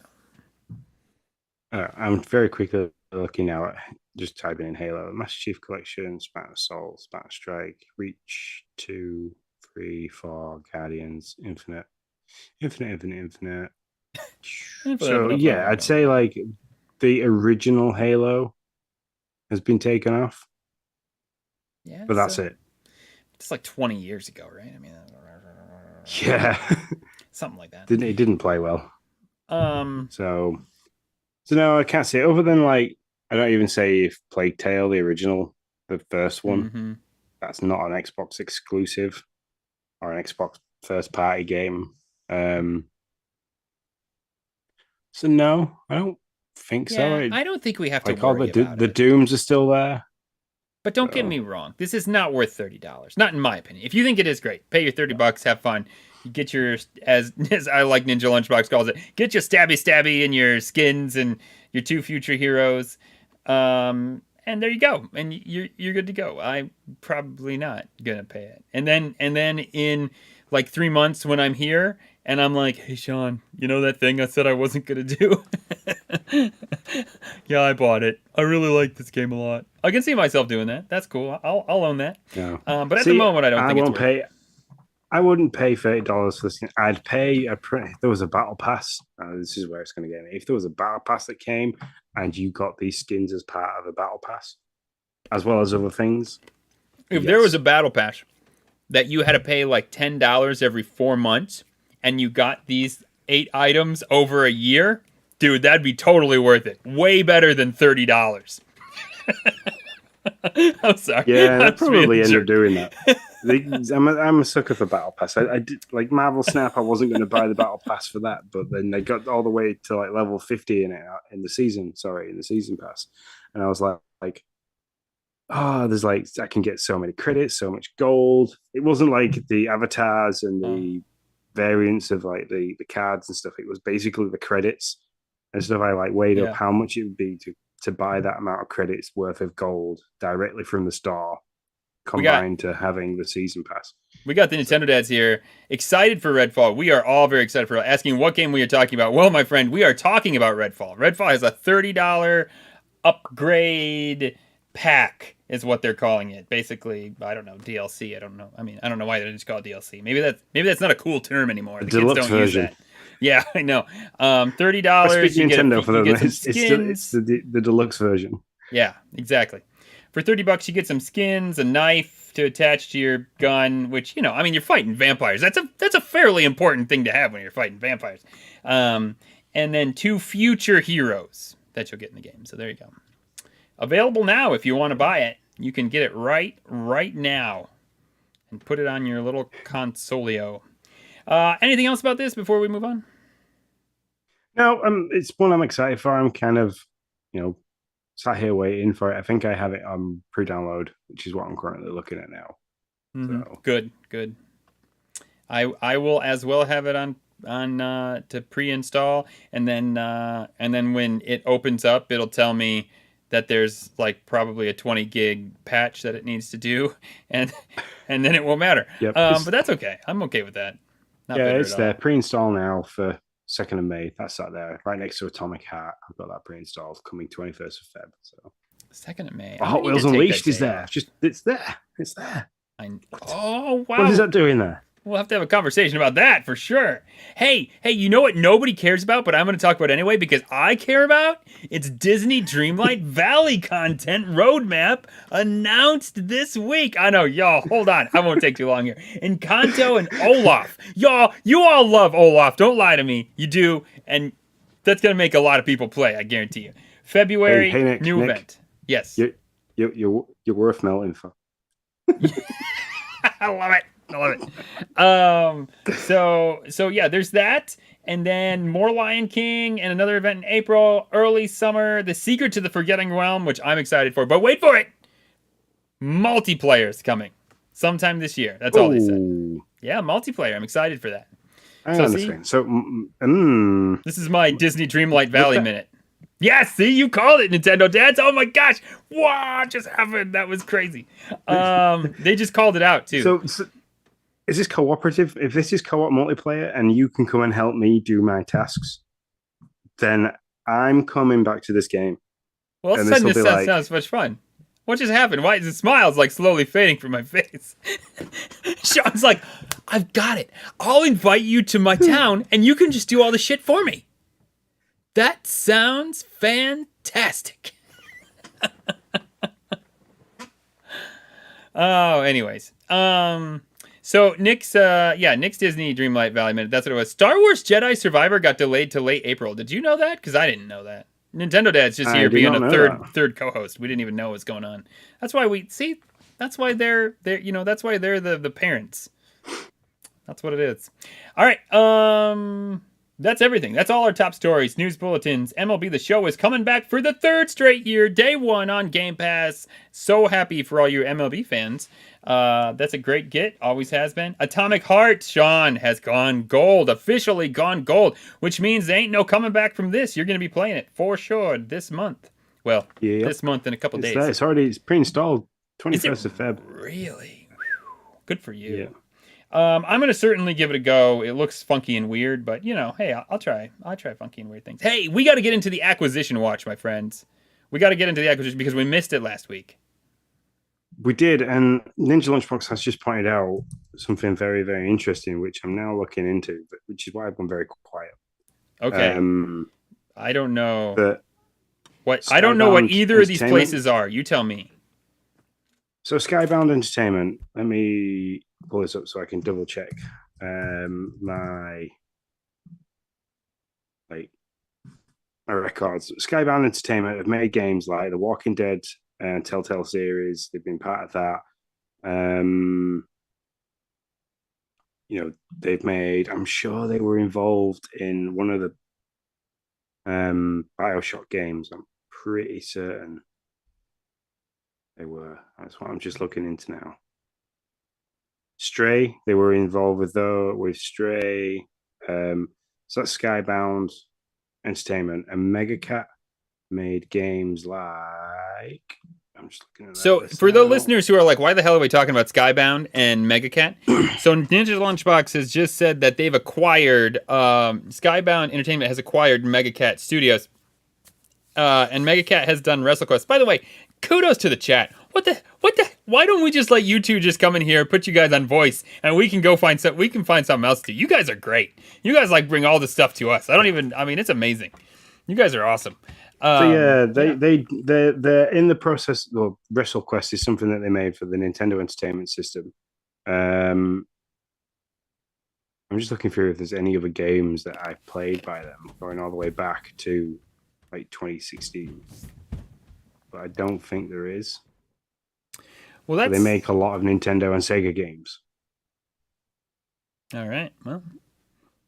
know. I'm very quickly looking now at just typing in Halo, Master Chief Collection, Spartan Assault, Spartan Strike, Reach, 2, 3, 4, Guardians, Infinite. So yeah, I'd say like the original Halo has been taken off. Yeah, but that's it. It's like 20 years ago, right? I mean, yeah, something like that. It didn't play well. So no, I can't say other than like I don't even say if Plague Tale, the original, the first one, that's not an Xbox exclusive or an Xbox first party game. So no, I don't think so. I don't think we have to worry about the Dooms are still there. But don't get me wrong. This is not worth $30. Not in my opinion. If you think it is, great. Pay your $30, have fun. You get your, as I like Ninja Lunchbox calls it, get your stabby and your skins and your 2 future heroes. And there you go. And you're good to go. I'm probably not gonna pay it. And then in like 3 months when I'm here and I'm like, hey Sean, you know that thing I said I wasn't gonna do? Yeah, I bought it. I really like this game a lot. I can see myself doing that. That's cool. I'll own that. Yeah. But at the moment, I don't think it's worth it. I wouldn't pay $30 for this game. I'd pay if there was a battle pass. This is where it's going to get me. If there was a battle pass that came and you got these skins as part of a battle pass, as well as other things. If there was a battle pass that you had to pay like $10 every 4 months and you got these 8 items over a year, dude, that'd be totally worth it. Way better than $30. I'm sorry. Yeah, I'd probably end up doing that. I'm a sucker for Battle Pass. I did like Marvel Snap. I wasn't going to buy the Battle Pass for that, but then they got all the way to like level 50 in the season pass, and I was like, oh, there's like I can get so many credits, so much gold. It wasn't like the avatars and the variants of like the cards and stuff. It was basically the credits and stuff. I like weighed up how much it would be to buy that amount of credits worth of gold directly from the store, combined to having the season pass. We got the Nintendo dads here, excited for Redfall. We are all very excited for it. Asking what game we are talking about. Well, my friend, we are talking about Redfall. Redfall has a $30 upgrade pack, is what they're calling it. Basically, I don't know, DLC. I don't know. I mean, I don't know why they just call it DLC. Maybe that's not a cool term anymore. The kids don't use that. Yeah, I know. $30. Speaking Nintendo for them, it's the deluxe version. Yeah, exactly. For $30, you get some skins, a knife to attach to your gun, which, you know, I mean, you're fighting vampires. That's a fairly important thing to have when you're fighting vampires. And then 2 future heroes that you'll get in the game. So there you go. Available now if you want to buy it. You can get it right now and put it on your little consolio. Anything else about this before we move on? No, it's one I'm excited for. I'm kind of, sat here waiting for it. I think I have it on pre-download, which is what I'm currently looking at now. Mm-hmm. So. Good. I will as well have it on to pre-install, and then when it opens up, it'll tell me that there's like probably a 20 gig patch that it needs to do, and then it won't matter. Yep, but that's okay. I'm okay with that. It's there pre-install now for 2nd of May. That's that there, right next to Atomic Heart. I've got that pre-installed, coming 21st of Feb. So 2nd of May. Hot Wheels Unleashed is there. It's there. It's there. Oh, wow. What is that doing there? We'll have to have a conversation about that for sure. Hey, you know what nobody cares about, but I'm going to talk about anyway because I care about? It's Disney Dreamlight Valley content roadmap announced this week. I know, y'all, hold on. I won't take too long here. Encanto and Olaf. Y'all, you all love Olaf. Don't lie to me. You do, and that's going to make a lot of people play, I guarantee you. February, Nick, new event. Yes. You're worth melting for. I love it. So yeah, there's that, and then more Lion King and another event in April, early summer, The Secret to the Forgetting Realm, which I'm excited for. But wait for it, multiplayer's coming sometime this year. That's all they said. Yeah, multiplayer. I'm excited for that. I understand. So this is my Disney Dreamlight Valley minute. Yes, see, you called it, Nintendo Dads. Oh my gosh, what just happened? That was crazy. They just called it out too. So is this cooperative? If this is co-op multiplayer and you can come and help me do my tasks, then I'm coming back to this game. Well, suddenly this sounds much fun. What just happened? Why is the smile's like slowly fading from my face? Sean's like, I've got it. I'll invite you to my town and you can just do all the shit for me. That sounds fantastic. Anyways. So Nick's Disney Dreamlight Valley minute. That's what it was. Star Wars Jedi Survivor got delayed to late April. Did you know that? Because I didn't know that. Nintendo Dad's just here being a third co-host. We didn't even know what's going on. That's why that's why they're the parents. That's what it is. All right. That's everything. That's all our top stories, news bulletins. MLB The Show is coming back for the 3rd straight year, day 1 on Game Pass. So happy for all you MLB fans. That's a great get, always has been. Atomic Heart, Sean, has gone gold, officially gone gold, which means there ain't no coming back from this. You're going to be playing it for sure this month. Well, this month in a couple days. It's pre-installed, 21st of Feb. Really? Good for you. Yeah. I'm going to certainly give it a go. It looks funky and weird, but, hey, I'll try. I'll try funky and weird things. Hey, we got to get into the acquisition watch, my friends. We got to get into the acquisition because we missed it last week. We did, and Ninja Lunchbox has just pointed out something very, very interesting, which I'm now looking into, which is why I've gone very quiet. Okay. I don't know. I don't know what either of these places are. You tell me. So Skybound Entertainment, let me pull this up so I can double check my records. Skybound Entertainment have made games like The Walking Dead Telltale series. They've been part of that. They've made, I'm sure they were involved in one of the BioShock games. I'm pretty certain they were. That's what I'm just looking into now. Stray, they were involved with Stray. So that's Skybound Entertainment. And Megacat made games like, I'm just looking at that. So for the listeners who are like, why the hell are we talking about Skybound and Megacat? So Ninja Lunchbox has just said that they've acquired, Skybound Entertainment has acquired Megacat Studios. And Megacat has done WrestleQuest. By the way, kudos to the chat. What the? Why don't we just let you two just come in here, put you guys on voice, and we can find something else to do. You guys are great. You guys bring all this stuff to us. It's amazing. You guys are awesome. They're in the process. Well, WrestleQuest is something that they made for the Nintendo Entertainment System. I'm just looking through if there's any other games that I played by them, going all the way back to 2016. But I don't think there is. Well, they make a lot of Nintendo and Sega games. All right. Well,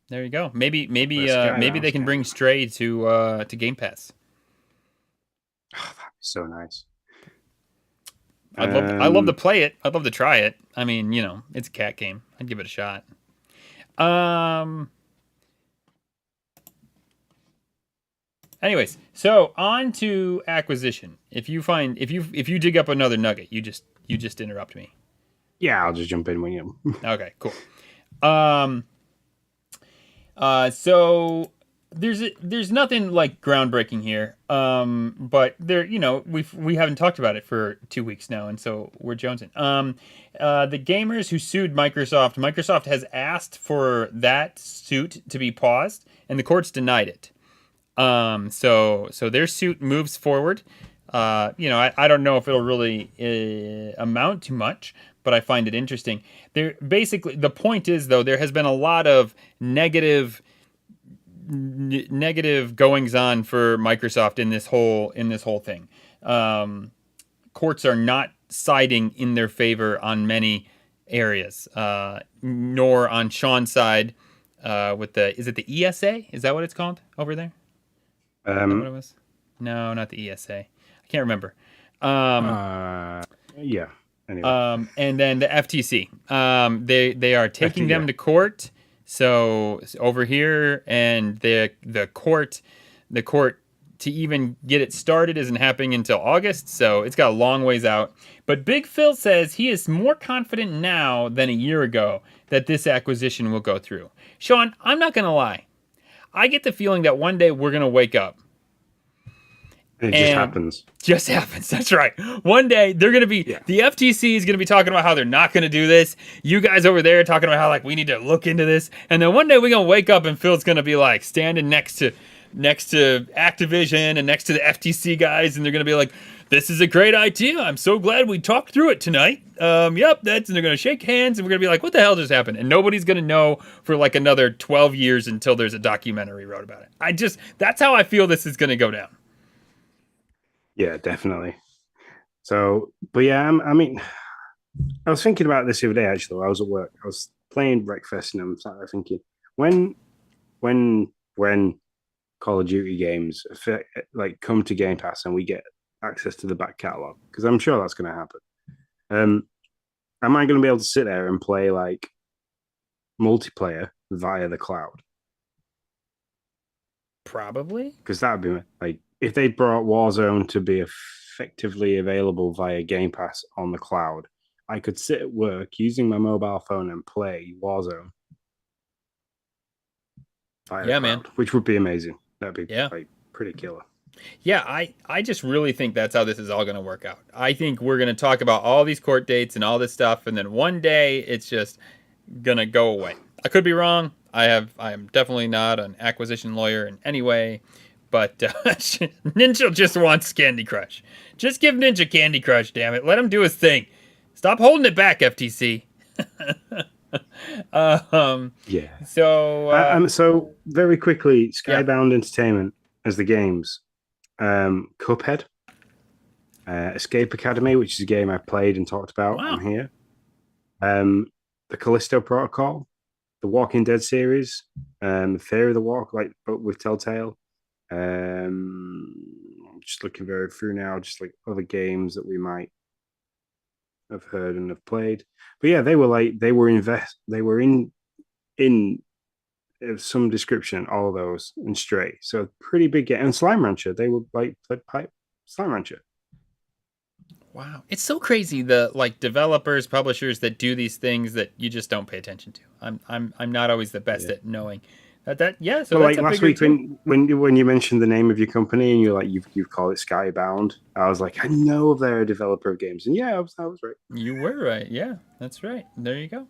there you go. Maybe they can bring Stray to Game Pass. Oh, that'd be so nice. I'd love to play it. I'd love to try it. It's a cat game. I'd give it a shot. Anyways, so on to acquisition. If you dig up another nugget, you just interrupt me. Yeah, I'll just jump in when you. Okay, cool. So there's nothing like groundbreaking here. But there, we haven't talked about it for 2 weeks now, and so we're jonesing. The gamers who sued Microsoft has asked for that suit to be paused, and the courts denied it. So their suit moves forward. I don't know if it'll really amount to much, but I find it interesting. There, basically, the point is though, there has been a lot of negative goings on for Microsoft in this whole thing. Courts are not siding in their favor on many areas, nor on Sean's side is it the ESA? Is that what it's called over there? Is that what it was? No, not the ESA. I can't remember. Yeah. Anyway. And then the FTC. They are taking them to court. So over here, and the court to even get it started isn't happening until August. So it's got a long ways out. But Big Phil says he is more confident now than a year ago that this acquisition will go through. Sean, I'm not gonna lie. I get the feeling that one day we're gonna wake up. It just happens. Just happens. That's right. One day they're going to be, the FTC is going to be talking about how they're not going to do this. You guys over there talking about how like we need to look into this. And then one day we're going to wake up and Phil's going to be like standing next to Activision and next to the FTC guys. And they're going to be like, this is a great idea. I'm so glad we talked through it tonight. And they're going to shake hands and we're going to be like, what the hell just happened? And nobody's going to know for like another 12 years until there's a documentary wrote about it. That's how I feel this is going to go down. Yeah, definitely. So, but yeah, I mean, I was thinking about this the other day, actually. I was at work. I was playing Breakfast and I'm sat there thinking, when Call of Duty games like come to Game Pass and we get access to the back catalog, because I'm sure that's going to happen. Am I going to be able to sit there and play like multiplayer via the cloud? Probably. Because that would be like, if they brought Warzone to be effectively available via Game Pass on the cloud, I could sit at work using my mobile phone and play Warzone. Yeah, man. Which would be amazing. That'd be like pretty killer. Yeah, I just really think that's how this is all going to work out. I think we're going to talk about all these court dates and all this stuff, and then one day it's just going to go away. I could be wrong. I am definitely not an acquisition lawyer in any way. But Ninja just wants Candy Crush. Just give Ninja Candy Crush, damn it. Let him do his thing. Stop holding it back, FTC. Yeah. So very quickly, Skybound Entertainment as the games. Cuphead, Escape Academy, which is a game I played and talked about on here. The Callisto Protocol, the Walking Dead series, Fear of the Walk, but with Telltale. I'm just looking very through now, just like other games that we might have heard and have played. But yeah, they were in some description, all of those, and Stray. So pretty big game. And Slime Rancher, they were like Slime Rancher. Wow, it's so crazy the like developers, publishers that do these things that you just don't pay attention to. I'm not always the best at knowing. So that's like last week when you mentioned the name of your company and you're like you've called it Skybound, I was like, I know they're a developer of games, and I was right. You were right. Yeah, that's right. There you go.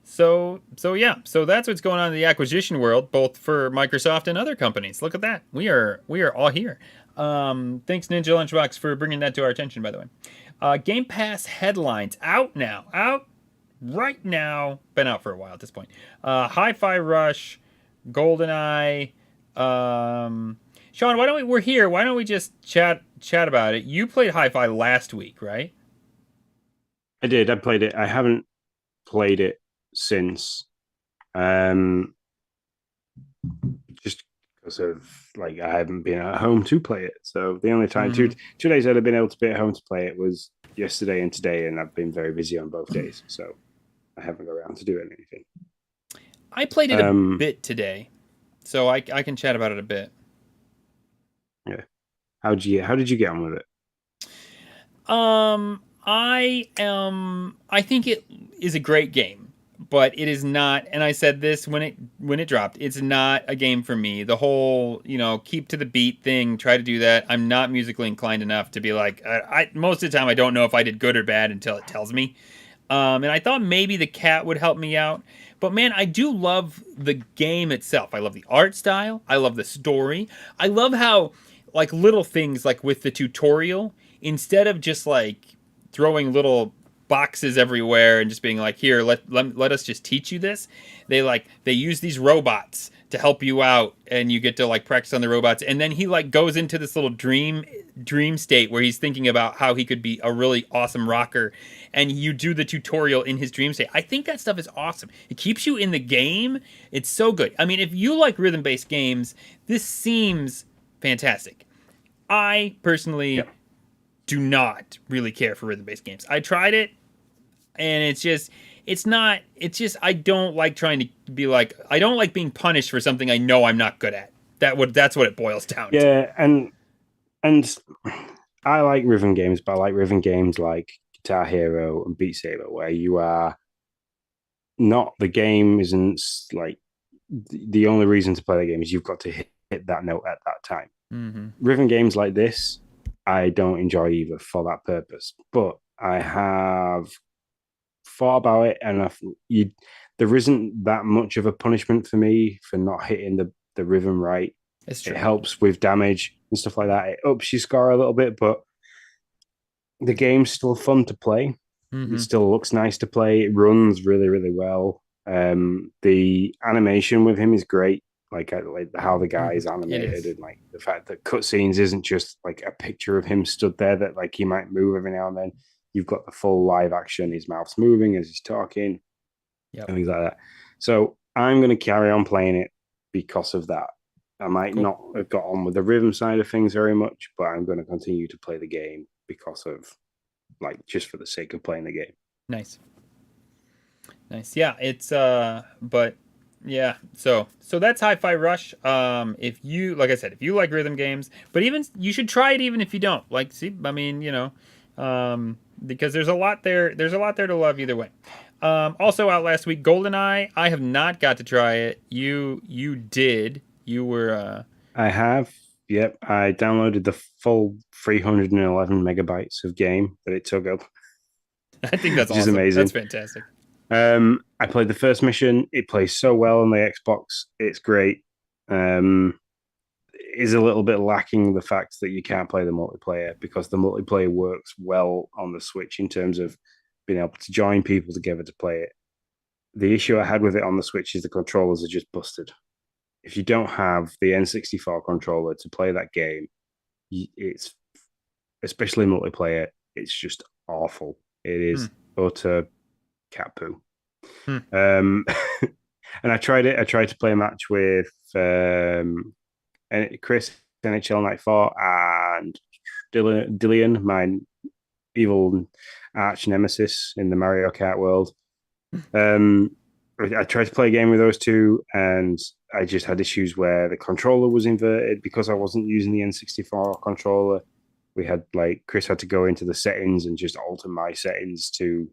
So that's what's going on in the acquisition world, both for Microsoft and other companies. Look at that. We are all here. Thanks Ninja Lunchbox for bringing that to our attention. By the way, Game Pass headlines out right now, been out for a while at this point. Hi-Fi Rush, GoldenEye. Sean, we're here. Why don't we just chat about it? You played Hi-Fi last week, right? I did. I played it. I haven't played it since. Just because of like I haven't been at home to play it. So the only time 2 days I'd have been able to be at home to play it was yesterday and today, and I've been very busy on both days. So I haven't got around to doing anything. I played it a bit today, so I can chat about it a bit. Yeah. How did you get on with it? I think it is a great game. but it is not. And I said this when it dropped. It's not a game for me. The whole keep to the beat thing. Try to do that. I'm not musically inclined enough to be like. I most of the time I don't know if I did good or bad until it tells me. And I thought maybe the cat would help me out. But man, I do love the game itself. I love the art style. I love the story. I love how like little things like with the tutorial, instead of just like throwing little boxes everywhere and just being like, here, let us just teach you this. They use these robots to help you out, and you get to like practice on the robots. And then he like goes into this little dream state where he's thinking about how he could be a really awesome rocker, and you do the tutorial in his dream state. I think that stuff is awesome. It keeps you in the game. It's so good. I mean, if you like rhythm-based games, this seems fantastic. I personally do not really care for rhythm-based games. I tried it, and it's just I don't like trying to be like, I don't like being punished for something I know I'm not good at. That's what it boils down to. Yeah, and I like rhythm games, but I like rhythm games like Guitar Hero and Beat Saber, where you are not, the game isn't like the only reason to play the game is you've got to hit that note at that time. Mm-hmm. Rhythm games like this, I don't enjoy either for that purpose, but I have thought about it, and there isn't that much of a punishment for me for not hitting the rhythm right. It's true. It helps with damage and stuff like that. It ups your score a little bit, but the game's still fun to play. Mm-hmm. It still looks nice to play. It runs really, really well. The animation with him is great. Like how the guy is animated, and like the fact that cutscenes isn't just like a picture of him stood there that like he might move every now and then. You've got the full live action. His mouth's moving as he's talking, and things like that. So I'm going to carry on playing it because of that. I might not have got on with the rhythm side of things very much, but I'm going to continue to play the game because of like just for the sake of playing the game. Nice. Yeah, it's but yeah, so that's Hi-Fi Rush. If you, like I said, if you like rhythm games, but even you should try it even if you don't. Like, see, I mean, because there's a lot there to love either way. Also out last week, GoldenEye. I have not got to try it. You did. You were I have. Yep, I downloaded the full 311 megabytes of game that it took up. I think that's awesome. Amazing. That's fantastic. I played the first mission. It plays so well on the Xbox. It's great. Is a little bit lacking the fact that you can't play the multiplayer, because the multiplayer works well on the Switch in terms of being able to join people together to play it. The issue I had with it on the Switch is the controllers are just busted. If you don't have the N64 controller to play that game, it's, especially multiplayer, it's just awful. It is utter cat poo. And I tried it. I tried to play a match with Chris, NHL Night 4, and Dillian, my evil arch nemesis in the Mario Kart world. I tried to play a game with those two, and I just had issues where the controller was inverted because I wasn't using the N64 controller. We had Chris had to go into the settings and just alter my settings to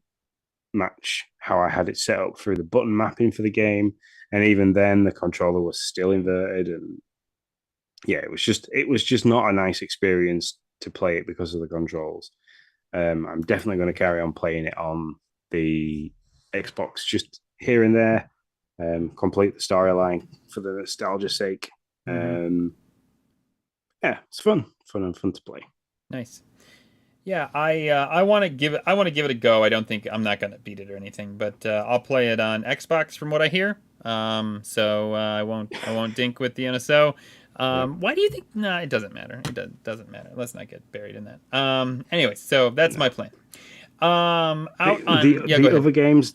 match how I had it set up through the button mapping for the game, and even then the controller was still inverted, and yeah, it was just not a nice experience to play it because of the controls. I'm definitely going to carry on playing it on the Xbox just here and there, complete the storyline for the nostalgia's sake. Yeah, it's fun to play. Nice. Yeah, I want to give it a go. I'm not going to beat it or anything, but I'll play it on Xbox from what I hear. So I won't dink with the NSO. Why do you think? No, it doesn't matter. It doesn't matter. Let's not get buried in that. Anyway, so that's my plan. The other games,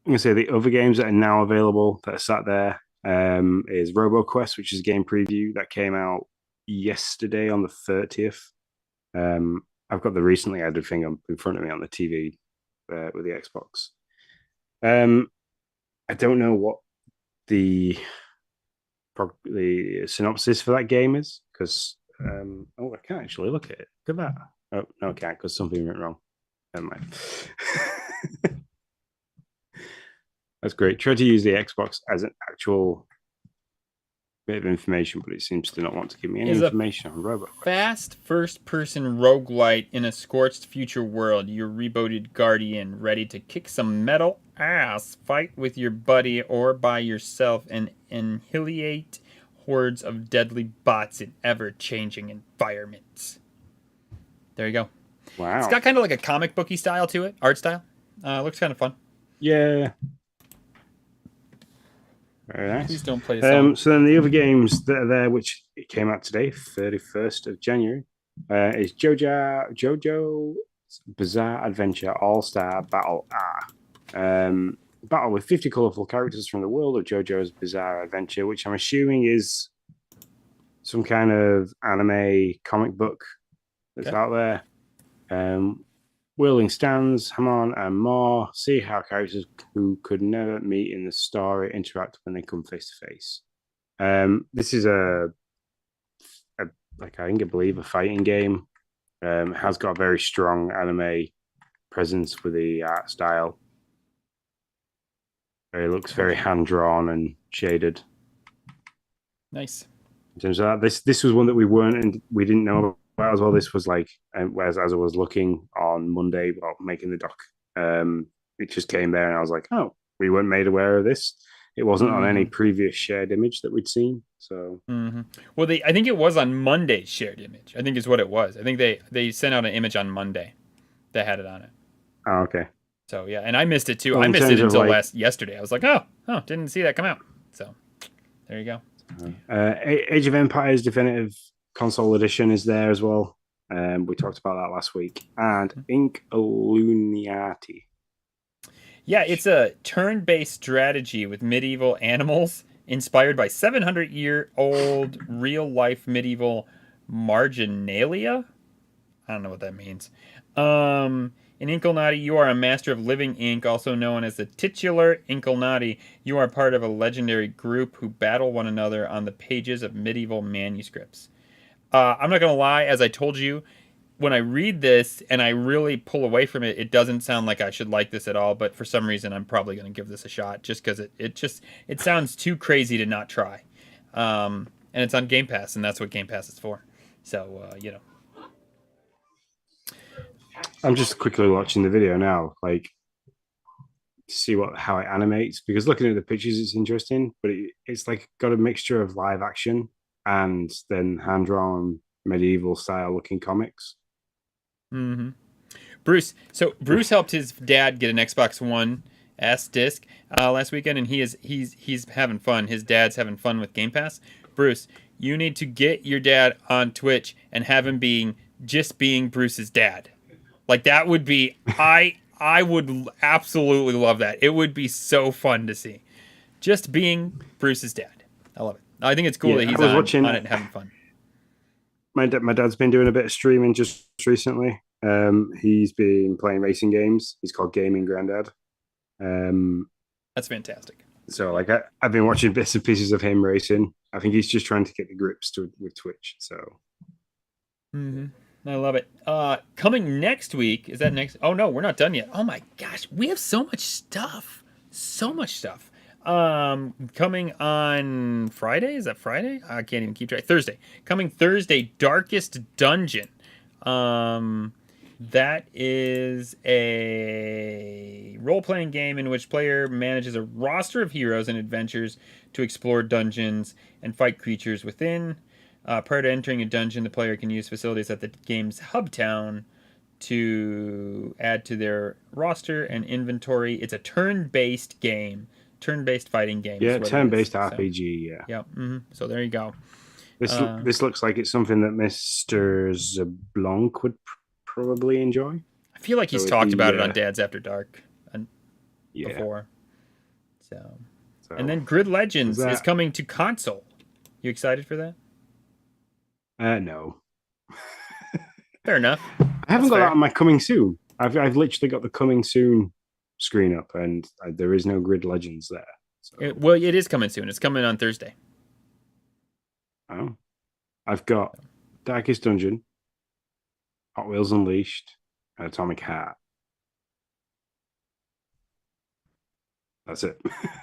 I'm gonna say the other games that are now available that are sat there is RoboQuest, which is a game preview that came out yesterday on the 30th. I've got the recently added thing in front of me on the TV with the Xbox. I don't know what the synopsis for that game is, because I can't actually look at it. Look at that. Oh no, I can't, because something went wrong. Never mind. That's great. Try to use the Xbox as an actual bit of information, but it seems to not want to give me any information on Robot. Fast first-person roguelite in a scorched future world. You're rebooted Guardian, ready to kick some metal ass, fight with your buddy or by yourself, and annihilate hordes of deadly bots in ever-changing environments. There you go. Wow. It's got kind of like a comic booky style to it, art style. Looks kind of fun. Yeah. Very nice. Please don't play a song. So then the other games that are there, which it came out today, 31st of January, is JoJo's Bizarre Adventure All-Star Battle R. Battle with 50 colourful characters from the world of JoJo's Bizarre Adventure, which I'm assuming is some kind of anime comic book that's out there. Whirling stands, Hamon, and more. See how characters who could never meet in the story interact when they come face to face. This is I believe a fighting game. It has got a very strong anime presence with the art style. It looks very hand drawn and shaded. Nice. In terms of that, this was one that we didn't know about as well. This was like, as I was looking on Monday while making the doc, it just came there and I was like, oh, we weren't made aware of this. It wasn't on any previous shared image that we'd seen. So, well, I think it was on Monday's shared image. I think is what it was. I think they sent out an image on Monday that had it on it. Oh, okay. So yeah, and I missed it too. Well, I missed it until yesterday. I was like, oh, didn't see that come out. So there you go. Age of Empires Definitive Console Edition is there as well. We talked about that last week. And Ink Illuminati. Yeah, it's a turn-based strategy with medieval animals inspired by 700-year-old real-life medieval marginalia. I don't know what that means. In Inkelnati, you are a master of living ink, also known as the titular Inkelnati. You are part of a legendary group who battle one another on the pages of medieval manuscripts. I'm not going to lie, as I told you, when I read this and I really pull away from it, it doesn't sound like I should like this at all, but for some reason I'm probably going to give this a shot just because it sounds too crazy to not try. And it's on Game Pass, and that's what Game Pass is for. So, I'm just quickly watching the video now, like to see how it animates, because looking at the pictures, it's interesting, but it's like got a mixture of live action and then hand-drawn medieval style looking comics. Bruce helped his dad get an Xbox One S disc last weekend, and he's having fun. His dad's having fun with Game Pass. Bruce, you need to get your dad on Twitch and have him being Bruce's dad. Like that would be I would absolutely love that. It would be so fun to see. Just being Bruce's dad. I love it. I think it's cool that he's on it and having fun. My dad's been doing a bit of streaming just recently. He's been playing racing games. He's called Gaming Granddad. That's fantastic. So like I've been watching bits and pieces of him racing. I think he's just trying to get the grips with Twitch. So. I love it. Coming next week, is that next? Oh no, we're not done yet. Oh my gosh, we have so much stuff. Coming on Friday. Is that Friday? I can't even keep track. Thursday. Coming Thursday, Darkest Dungeon. That is a role-playing game in which player manages a roster of heroes and adventures to explore dungeons and fight creatures within. Prior to entering a dungeon, the player can use facilities at the game's hub town to add to their roster and inventory. It's a turn-based game, turn-based fighting game. Yeah, turn-based RPG. So, yeah. So there you go. This looks like it's something that Mr. Zablanc would probably enjoy. I feel like he's talked about it on Dads After Dark before. So, and then Grid Legends is coming to console. You excited for that? No. Fair enough. I haven't got that on my coming soon. I've literally got the coming soon screen up, and there is no Grid Legends there. So. It is coming soon. It's coming on Thursday. Oh, I've got Darkest Dungeon, Hot Wheels Unleashed, and Atomic Heart. That's it.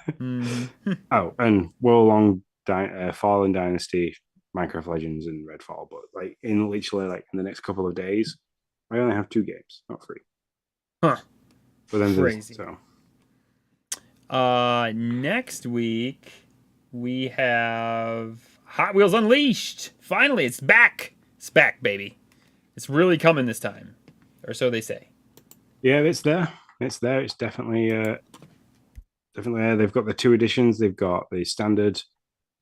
Mm-hmm. Oh, and Warlong, Fallen Dynasty, Minecraft Legends, and Redfall. But like literally like in the next couple of days, I only have 2 games, not 3. Huh. But then Crazy. so Next week we have Hot Wheels Unleashed. Finally, it's back. It's back, baby. It's really coming this time, or so they say. yeah, it's there. It's there. It's definitely definitely there. They've got the 2 editions. They've got the standard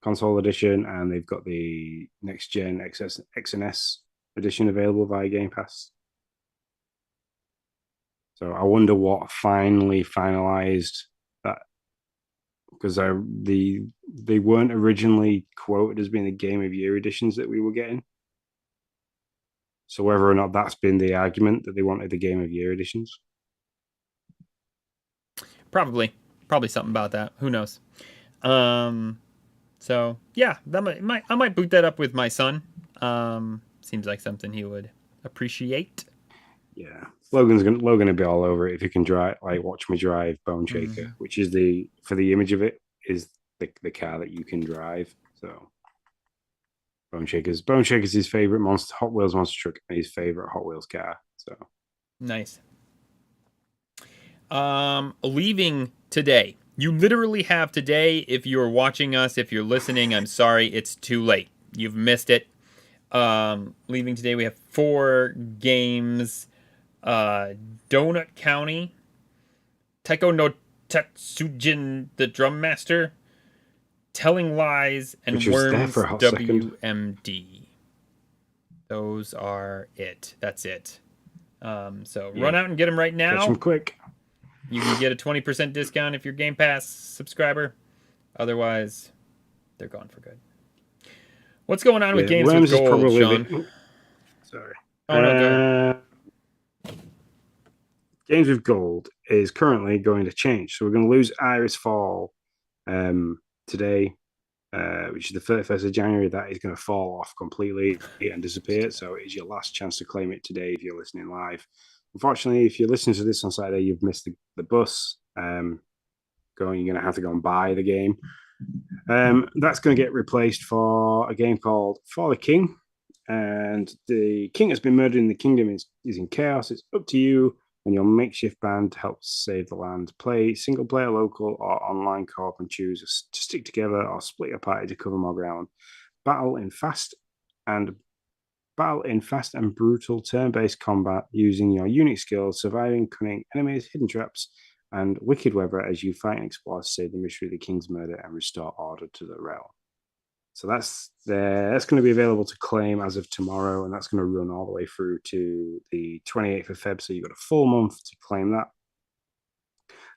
console edition, and they've got the next gen X and S edition available via Game Pass. So I wonder what finally finalized that, because they weren't originally quoted as being the Game of Year editions that we were getting. So whether or not that's been the argument that they wanted the Game of Year editions. Probably something about that. Who knows? So yeah, I might boot that up with my son. Seems like something he would appreciate. Yeah, Logan will be all over it if he can drive. Like, watch me drive Bone Shaker, which is for the image of it is the car that you can drive. So Bone Shaker's his favorite Hot Wheels monster truck, and his favorite Hot Wheels car. So nice. Leaving today. You literally have today. If you're watching us, if you're listening, I'm sorry, it's too late. You've missed it. Leaving today, we have 4 games. Donut County, Taiko no Tatsujin, the Drum Master, Telling Lies, and Worms WMD. Those are it. That's it. So run out and get them right now. Catch them quick. You can get a 20% discount if you're Game Pass subscriber. Otherwise, they're gone for good. What's going on with Games with Gold, Sean? Sorry. Oh, no, go ahead. Games with Gold is currently going to change. So we're going to lose Iris Fall today, which is the 31st of January. That is going to fall off completely and disappear. So it is your last chance to claim it today if you're listening live. Unfortunately, if you're listening to this on Saturday, you've missed the bus. You're going to have to go and buy the game. That's going to get replaced for a game called For the King. And the king has been murdered in the kingdom is in chaos. It's up to you and your makeshift band to help save the land. Play single player, local, or online co-op and choose to stick together or split your party to cover more ground. Battle in fast and brutal turn-based combat using your unique skills, surviving cunning enemies, hidden traps, and wicked weather as you fight and explore to save the mystery of the king's murder and restore order to the realm. So that's going to be available to claim as of tomorrow, and that's going to run all the way through to the 28th of Feb. So you've got a full month to claim that.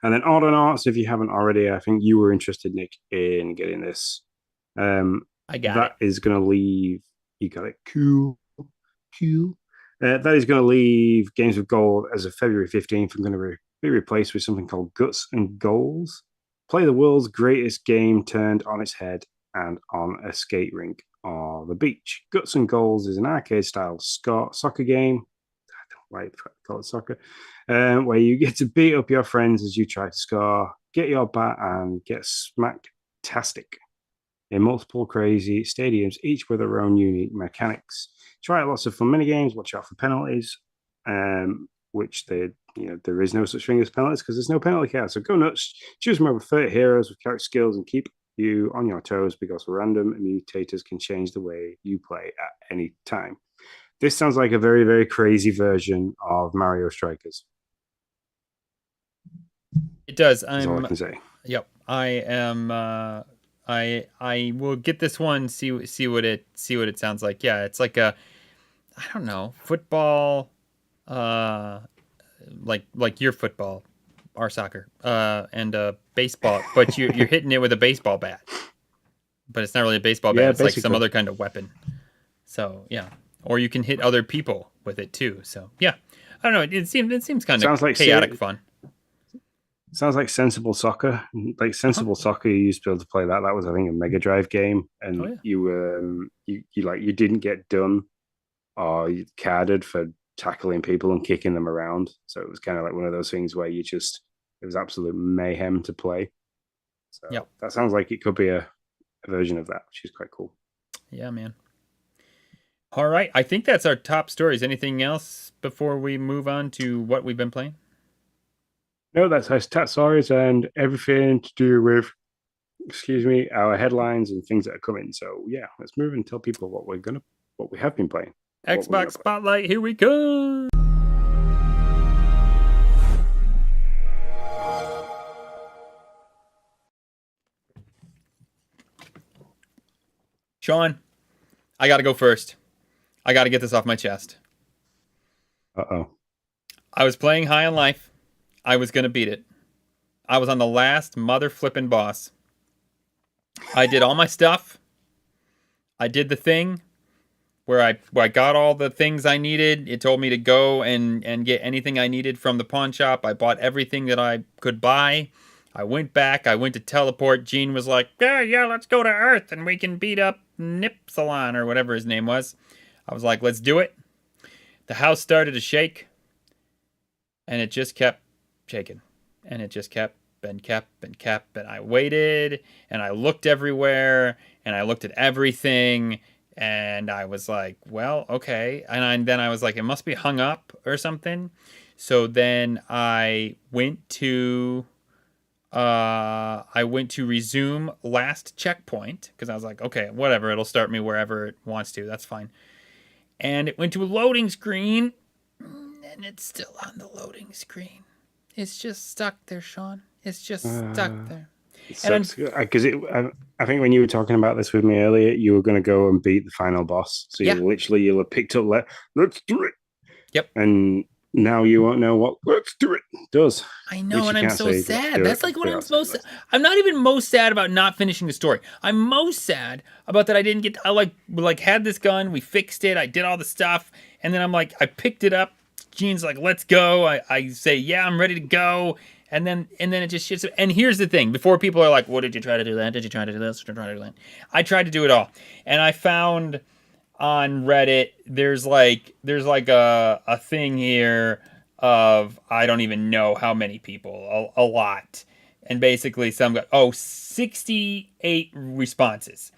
And then Ordonauts, if you haven't already, I think you were interested, Nick, in getting this. I got that is going to leave. You got it. Cool. That is going to leave Games with Gold as of February 15th. I'm going to be replaced with something called Guts and Goals. Play the world's greatest game turned on its head and on a skate rink or the beach. Guts and Goals is an arcade-style soccer game. I don't like to call it soccer, where you get to beat up your friends as you try to score, get your bat, and get smack-tastic in multiple crazy stadiums, each with their own unique mechanics. Try out lots of fun minigames. Watch out for penalties, which there is no such thing as penalties because there's no penalty card. So go nuts. Choose from over 30 heroes with character skills and keep you on your toes because random mutators can change the way you play at any time. This sounds like a very, very crazy version of Mario Strikers. It does. That's all I can say. Yep. I am. I will get this one. See what it sounds like. Yeah, it's like a, I don't know, football. Like your football, our soccer, and baseball. But you're hitting it with a baseball bat. But it's not really a baseball bat. It's basically like some other kind of weapon. So yeah, or you can hit other people with it too. So yeah, I don't know. It seems kind of like chaotic fun. Sounds like Sensible Soccer. Like Sensible Soccer, you used to be able to play that. That was, I think, a Mega Drive game, and you didn't get done or you carded for tackling people and kicking them around. So it was kind of like one of those things where you just It was absolute mayhem to play. So Yep. that sounds like it could be a version of that, which is quite cool. Yeah, man. All right. I think that's our top stories. Anything else before we move on to what we've been playing? No, that's our stat stories and everything to do with, our headlines and things that are coming. So yeah, let's move and tell people what we have been playing. Xbox Spotlight, here we go. Sean, I got to go first. I got to get this off my chest. Uh-oh. I was playing High on Life. I was going to beat it. I was on the last mother flippin' boss. I did all my stuff. I did the thing where I got all the things I needed. It told me to go and get anything I needed from the pawn shop. I bought everything that I could buy. I went back. I went to teleport. Gene was like, yeah, let's go to Earth and we can beat up Nipsilon or whatever his name was. I was like, let's do it. The house started to shake. And it just kept shaking. And it just kept and kept and kept. And I waited. And I looked everywhere. And I looked at everything. And I was like, well, okay. And then I was like, it must be hung up or something. So then I went to resume last checkpoint because I was like, okay, whatever, it'll start me wherever it wants to. That's fine. And it went to a loading screen, and it's still on the loading screen. It's just stuck there, Sean. It's just stuck there. Because I think when you were talking about this with me earlier, you were going to go and beat the final boss. So you'll have picked up, let's do it. Yep. And now you won't know what let's do it does. I know, and I'm so sad. That's like what I'm most. I'm not even most sad about not finishing the story. I'm most sad about that I didn't get. I like had this gun. We fixed it. I did all the stuff, and then I'm like, I picked it up. Gene's like, let's go. I say, yeah, I'm ready to go. And then it just shits. And here's the thing: before people are like, "What did you try to do that? Did you try to do this? Did you try to do that?" I tried to do it all, and I found on Reddit there's like a thing here of I don't even know how many people, a lot, and basically some got 68 responses.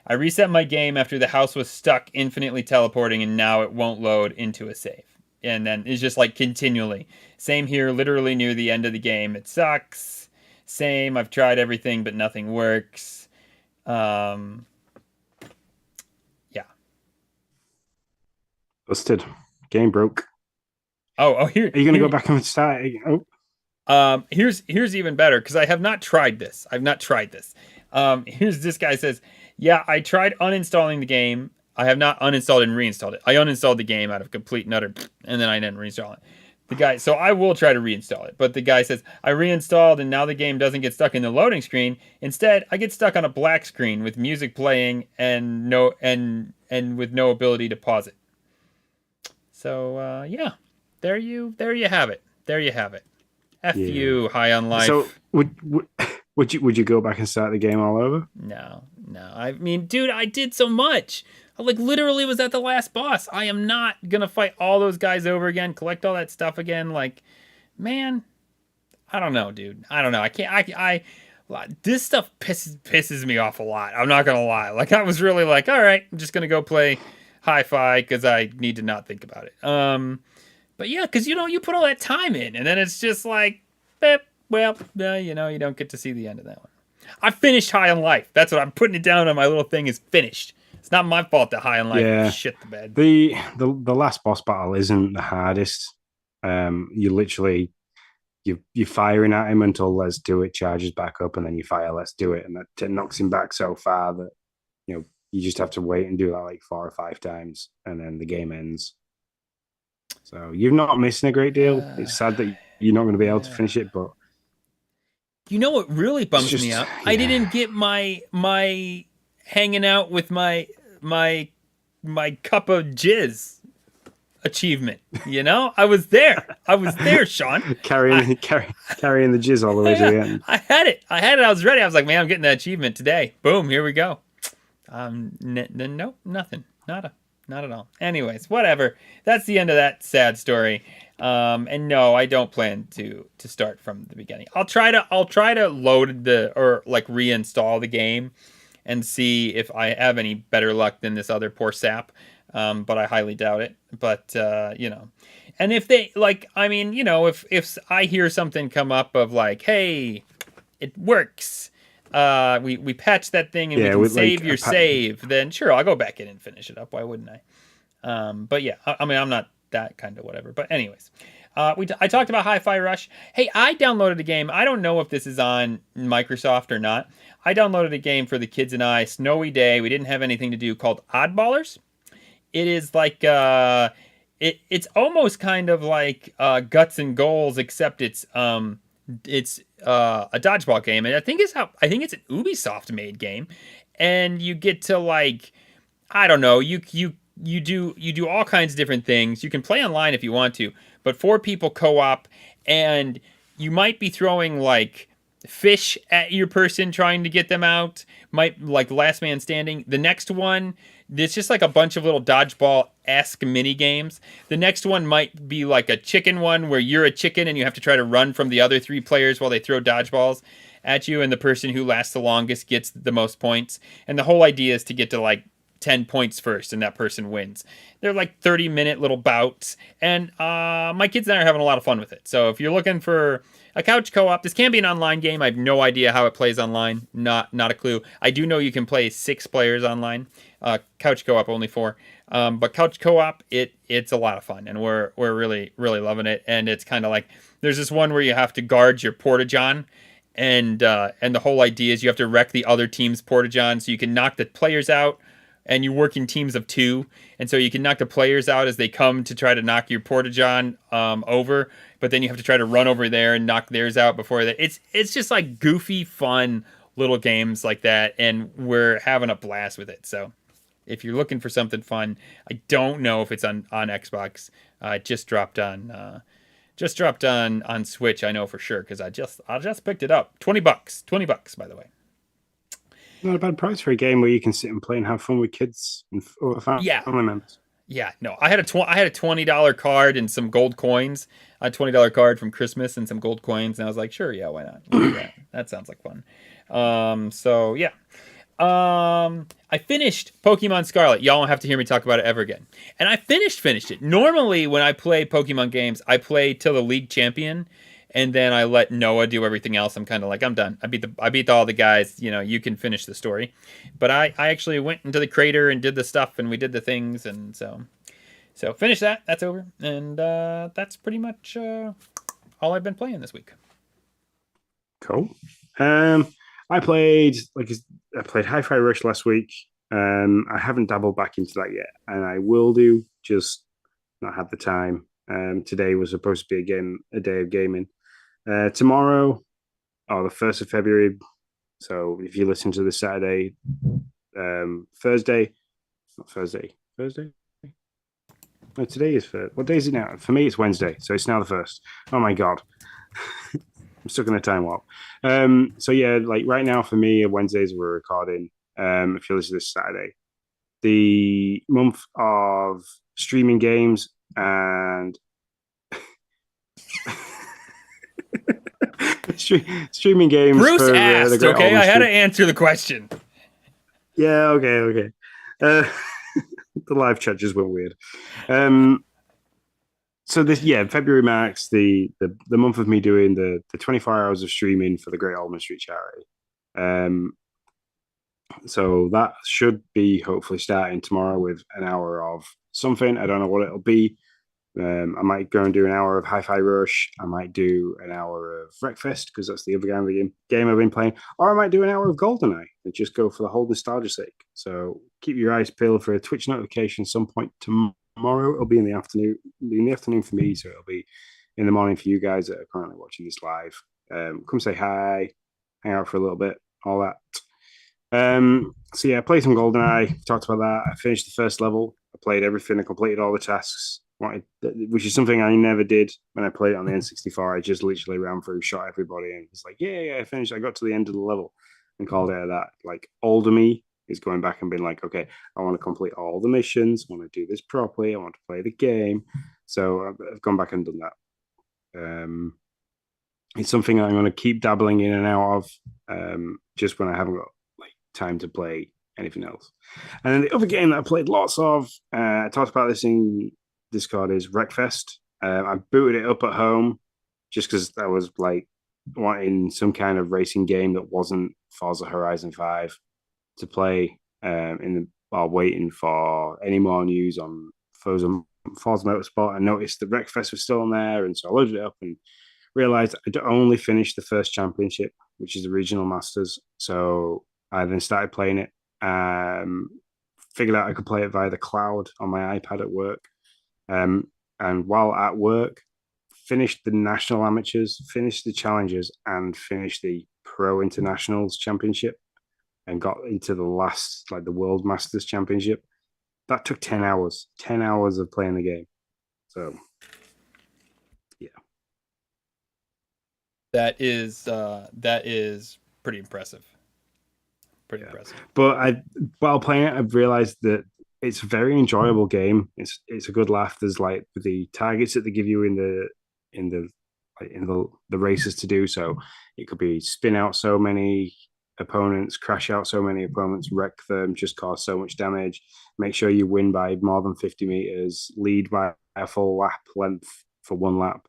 I reset my game after the house was stuck infinitely teleporting, and now it won't load into a save. And then it's just like continually. Same here, literally near the end of the game. It sucks. Same, I've tried everything, but nothing works. Yeah. Busted. Game broke. Oh, here. Are you going to go back and start? Oh. Here's even better, because I have not tried this. Here's this guy says, yeah, I tried uninstalling the game. I have not uninstalled and reinstalled it. I uninstalled the game out of complete and utter, and then I didn't reinstall it. So I will try to reinstall it. But the guy says, I reinstalled and now the game doesn't get stuck in the loading screen. Instead, I get stuck on a black screen with music playing and with no ability to pause it. So yeah, there you have it. F you, High on Life. So would you go back and start the game all over? No. I mean, dude, I did so much. I literally was at the last boss. I am not gonna fight all those guys over again, collect all that stuff again. Like, man, I don't know, dude. I don't know. I can't. This stuff pisses me off a lot. I'm not gonna lie. Like, I was really like, all right, I'm just gonna go play Hi-Fi because I need to not think about it. But yeah, because you put all that time in, and then it's just like, well, you don't get to see the end of that one. I finished High on Life. That's what I'm putting it down on my little thing is finished. It's not my fault that High on Life shit the bed. The last boss battle isn't the hardest. You literally you're firing at him until Let's Do It charges back up, and then you fire Let's Do It, and that knocks him back so far that you just have to wait and do that like 4 or 5 times, and then the game ends. So you're not missing a great deal. It's sad that you're not going to be able to finish it, but you know what really bums me out? Yeah. I didn't get my hanging out with my cup of jizz achievement. I was there, Sean. carrying the jizz all the way to the end. I had it. I was ready. I was like, man, I'm getting that achievement today. Boom, here we go. Nope, nothing. Not at all. Anyways, whatever. That's the end of that sad story. And no, I don't plan to start from the beginning. I'll try to load or like reinstall the game and see if I have any better luck than this other poor sap. But I highly doubt it. But and if they like, I mean, if I hear something come up of like, hey, it works. We patched that thing and we can save your save. Then sure, I'll go back in and finish it up. Why wouldn't I? But yeah, I mean, I'm not that kind of whatever. But anyways, I talked about Hi-Fi Rush. Hey, I downloaded a game. I don't know if this is on Microsoft or not. I downloaded a game for the kids and I. Snowy day. We didn't have anything to do. Called Oddballers. It is like it's almost kind of like Guts and Goals, except it's a dodgeball game, and I think it's an Ubisoft made game, and you get to like, I don't know, you do all kinds of different things. You can play online if you want to, but 4 people co-op, and you might be throwing like fish at your person trying to get them out. Might like last man standing. The next one, it's just like a bunch of little dodgeball-esque mini games. The next one might be like a chicken one where you're a chicken and you have to try to run from the other 3 players while they throw dodgeballs at you, and the person who lasts the longest gets the most points. And the whole idea is to get to like 10 points first, and that person wins. They're like 30-minute little bouts, and my kids and I are having a lot of fun with it. So if you're looking for a couch co-op, this can be an online game. I have no idea how it plays online. Not a clue. I do know you can play 6 players online. Couch co-op only 4. But couch co-op, it's a lot of fun, and we're really loving it. And it's kind of like there's this one where you have to guard your porta-john, and the whole idea is you have to wreck the other team's porta-john so you can knock the players out. And you work in teams of 2, and so you can knock the players out as they come to try to knock your porta-john over, but then you have to try to run over there and knock theirs out before that. It's just like goofy, fun little games like that, and we're having a blast with it. So if you're looking for something fun, I don't know if it's on Xbox. It just dropped on Switch. I know for sure because I just picked it up. $20 by the way. Not a bad price for a game where you can sit and play and have fun with kids and family members. Yeah, no, I had a $20 card and some gold coins. A $20 card from Christmas and some gold coins, and I was like, sure, yeah, why not? We'll do that. That sounds like fun. So yeah. I finished Pokemon Scarlet. Y'all won't have to hear me talk about it ever again. And I finished it. Normally, when I play Pokemon games, I play till the league champion, and then I let Noah do everything else. I'm kind of like, I'm done. I beat all the guys. You can finish the story. But I actually went into the crater and did the stuff, and we did the things, and so finish that. That's over, and that's pretty much all I've been playing this week. Cool. I played Hi-Fi Rush last week. I haven't dabbled back into that yet, and I will do. Just not had the time. Today was supposed to be a day of gaming. Tomorrow, the 1st of February. So if you listen to this Saturday, Thursday. No, today is what day is it now? For me, it's Wednesday, so it's now the 1st. Oh my god. I'm stuck in a time warp. So yeah, like right now for me, Wednesdays we're recording. If you listen to this Saturday, the month of streaming games and streaming games. Bruce asked. Okay, I had to answer the question. Yeah. Okay. The live chat just went weird. So February marks the month of me doing the 24 hours of streaming for the Great Ormond Street charity. So that should be hopefully starting tomorrow with an hour of something. I don't know what it'll be. I might go and do an hour of Hi-Fi Rush. I might do an hour of Wreckfest because that's the other game I've been playing. Or I might do an hour of GoldenEye and just go for the whole nostalgia sake. So keep your eyes peeled for a Twitch notification some point tomorrow. It'll be in the afternoon. For me, so it'll be in the morning for you guys that are currently watching this live. Come say hi, hang out for a little bit, all that. So yeah, I played some GoldenEye. Talked about that. I finished the first level. I played everything. I completed all the tasks. Which is something I never did when I played it on the N64. I just literally ran through, shot everybody, and it's like, yeah, I finished. I got to the end of the level and called it that. Like, older me is going back and being like, okay, I want to complete all the missions. I want to do this properly. I want to play the game. So I've gone back and done that. It's something I'm going to keep dabbling in and out of, just when I haven't got like time to play anything else. And then the other game that I played lots of, I talked about this in Discord, is Wreckfest. I booted it up at home just because I was like wanting some kind of racing game that wasn't Forza Horizon 5 to play, while waiting for any more news on Forza Motorsport. I noticed that Wreckfest was still on there, and so I loaded it up and realized I'd only finished the first championship, which is the regional masters. So I then started playing it. Figured out I could play it via the cloud on my iPad at work. And while at work, finished the national amateurs, finished the challengers, and finished the pro internationals championship, and got into the last, like the world masters championship. That took 10 hours of playing the game. So yeah. That is pretty impressive. Impressive. But while playing it, I've realized that it's a very enjoyable game. It's a good laugh. There's like the targets that they give you in the races to do. So it could be spin out so many opponents, crash out so many opponents, wreck them, just cause so much damage. Make sure you win by more than 50 meters, lead by a full lap length for one lap.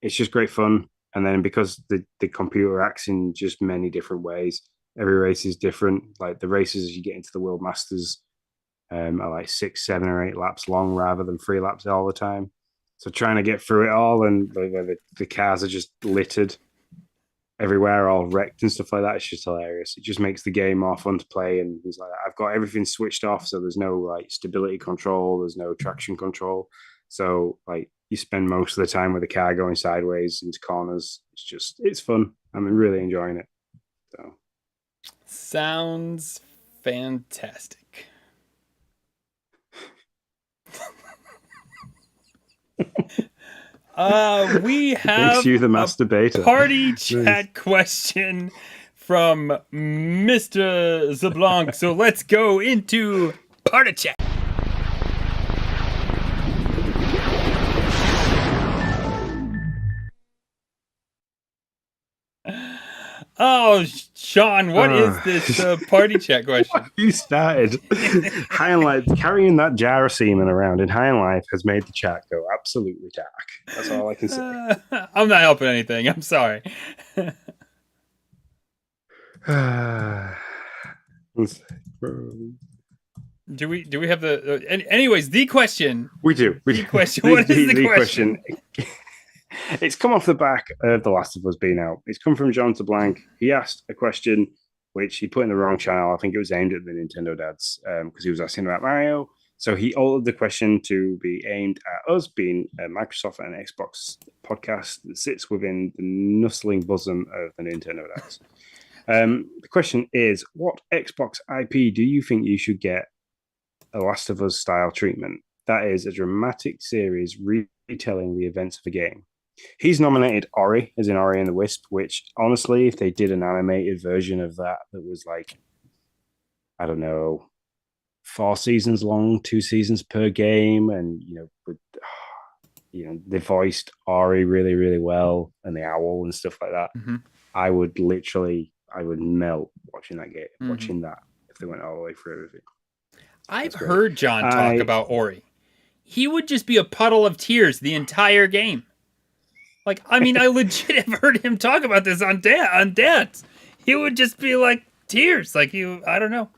It's just great fun. And then because the computer acts in just many different ways, every race is different. Like the races as you get into the World Masters are like 6, 7, or 8 laps long rather than 3 laps all the time. So trying to get through it all, and the cars are just littered everywhere, all wrecked and stuff like that. It's just hilarious. It just makes the game more fun to play. And it's like I've got everything switched off, so there's no like stability control, there's no traction control. So like you spend most of the time with the car going sideways into corners. It's fun. I'm really enjoying it. So sounds fantastic. We have makes you the masturbator. Party chat question from Mr. Zablanc. So let's go into party chat. Oh, Sean, what is this party chat question? You started. High and Life, carrying that jar of semen around in High and Life has made the chat go absolutely dark. That's all I can say. I'm not helping anything. I'm sorry. Do we have the anyways, the question? We do. The question. What is the question? It's come off the back of The Last of Us being out. It's come from John Blank. He asked a question which he put in the wrong channel. I think it was aimed at the Nintendo dads because he was asking about Mario. So he altered the question to be aimed at us, being a Microsoft and Xbox podcast that sits within the nuzzling bosom of the Nintendo dads. The question is, what Xbox IP do you think you should get a Last of Us style treatment? That is a dramatic series retelling the events of a game. He's nominated Ori, as in Ori and the Wisp, which honestly, if they did an animated version of that was like, I don't know, 4 seasons long, 2 seasons per game, and they voiced Ori really, really well, and the owl and stuff like that. Mm-hmm. I would melt watching that game, watching that if they went all the way through everything. I've heard John talk about Ori. He would just be a puddle of tears the entire game. Like, I mean, I legit have heard him talk about this on Dance. He would just be like tears. Like I don't know.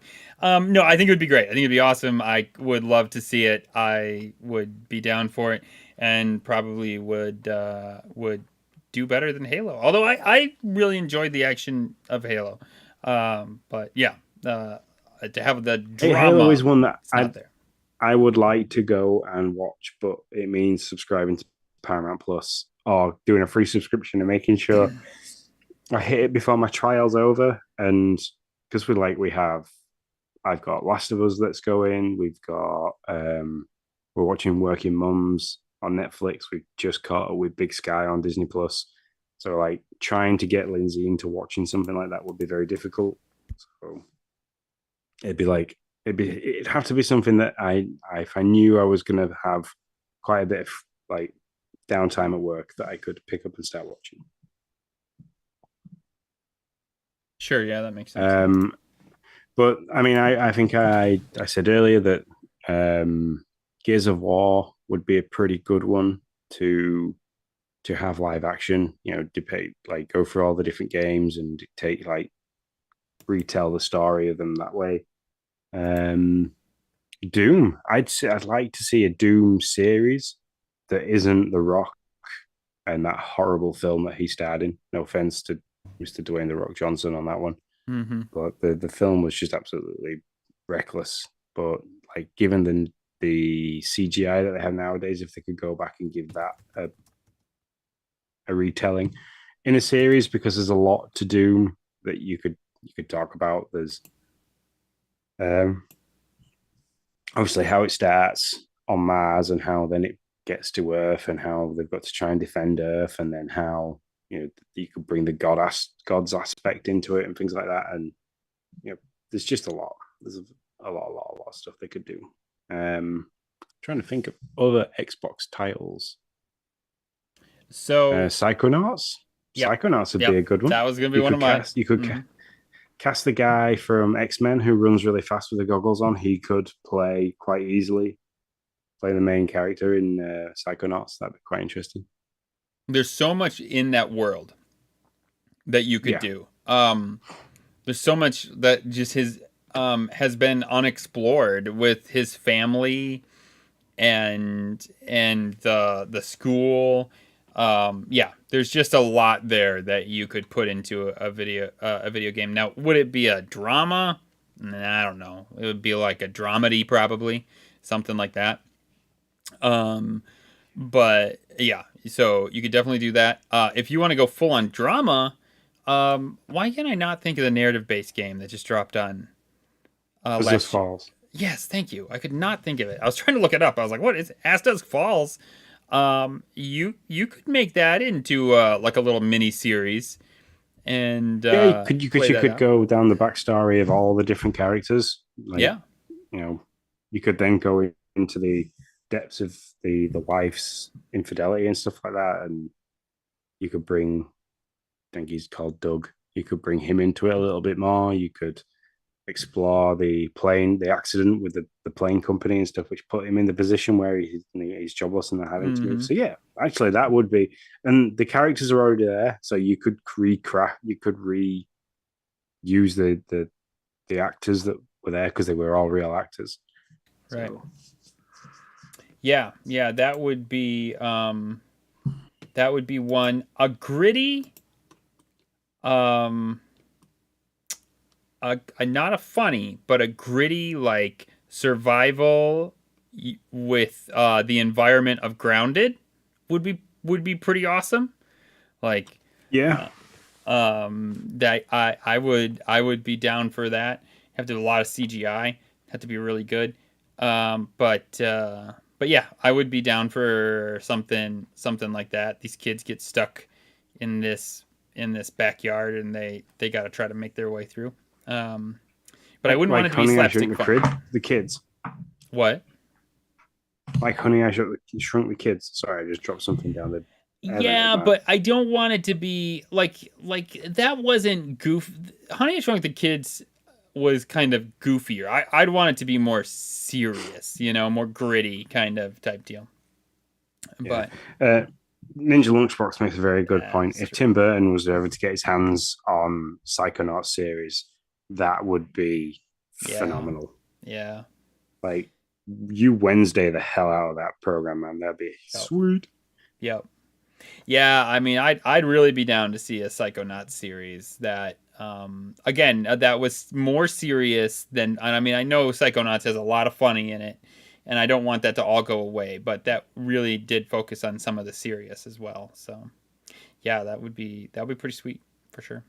No, I think it would be great. I think it'd be awesome. I would love to see it. I would be down for it, and probably would do better than Halo. Although I really enjoyed the action of Halo. But yeah, to have the drama. Halo is one that I would like to go and watch, but it means subscribing to Paramount Plus or doing a free subscription and making sure I hit it before my trial's over. And because I've got Last of Us that's going. We've got we're watching Working Mums on Netflix. We've just caught up with Big Sky on Disney Plus. So like trying to get Lindsay into watching something like that would be very difficult. So it'd have to be something that if I knew I was going to have quite a bit of like downtime at work that I could pick up and start watching. Sure, yeah, that makes sense. But I mean, I think I said earlier that Gears of War would be a pretty good one to have live action. You know, debate like go through all the different games and dictate like retell the story of them that way. Doom, I'd like to see a Doom series that isn't The Rock and that horrible film that he starred in. No offense to Mr. Dwayne The Rock Johnson on that one, Mm-hmm. but the film was just absolutely reckless. But like, given the CGI that they have nowadays, if they could go back and give that a retelling in a series, because there's a lot to Doom that you could talk about. There's obviously how it starts on Mars and how then it gets to Earth and how they've got to try and defend Earth, and then how you could bring the gods aspect into it and things like that. And there's just a lot. There's a lot of stuff they could do. Trying to think of other Xbox titles. So Psychonauts. Yep. Psychonauts would be a good one. That was going to be one of mine. You could cast the guy from X-Men who runs really fast with the goggles on. He could play quite easily, play the main character in Psychonauts. That'd be quite interesting. There's so much in that world that you could do. There's so much that just has been unexplored with his family and the school. There's just a lot there that you could put into a video game. Now, would it be a drama? I don't know. It would be like a dramedy, probably something like that. But yeah, so you could definitely do that. If you want to go full on drama, why can I not think of the narrative-based game that just dropped on As Falls? Yes, thank you. I could not think of it. I was trying to look it up. I was like, what is As Dusk Falls? You could make that into like a little mini series, and you could go down the backstory of all the different characters. Like, you could then go into the depths of the wife's infidelity and stuff like that, and you could bring, I think he's called Doug. You could bring him into it a little bit more. You could explore the accident with the plane company and stuff, which put him in the position where he's jobless and they're having to move. So yeah, actually that would be, and the characters are already there, so you could reuse the actors that were there because they were all real actors. Right. So. Yeah, that would be one. A gritty, not a funny, but a gritty like survival with the environment of Grounded would be pretty awesome. Like that I would be down for that. Have to do a lot of CGI. Have to be really good. But yeah, I would be down for something like that. These kids get stuck in this backyard and they got to try to make their way through. But I wouldn't want it to be slapstick fun. The kids. What? Like Honey, I Shrunk the Kids. Sorry, I just dropped something down there. Yeah, but I don't want it to be like that wasn't goof. Honey, I Shrunk the Kids was kind of goofier. I'd want it to be more serious, more gritty kind of type deal. Yeah. But Ninja Lunchbox makes a very good point. If Tim Burton was ever to get his hands on Psychonauts series, that would be phenomenal. Yeah. Like, you Wednesday the hell out of that program, man. That'd be sweet. Yep. Yeah, I mean, I'd really be down to see a Psychonauts series that, again, that was more serious than. I mean, I know Psychonauts has a lot of funny in it, and I don't want that to all go away, but that really did focus on some of the serious as well. So, yeah, that would be pretty sweet for sure.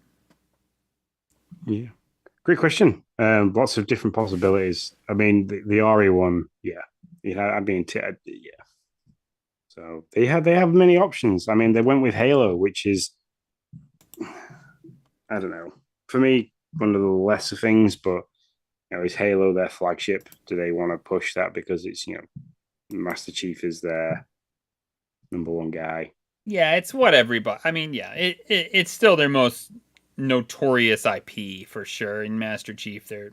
Yeah, great question. Lots of different possibilities. I mean, the Ori one, I mean, yeah. So they have many options. I mean, they went with Halo, which is, I don't know, for me, one of the lesser things, but is Halo their flagship? Do they want to push that because it's Master Chief is their number one guy. Yeah, it's what everybody. I mean, yeah, it's still their most notorious IP for sure. In Master Chief, their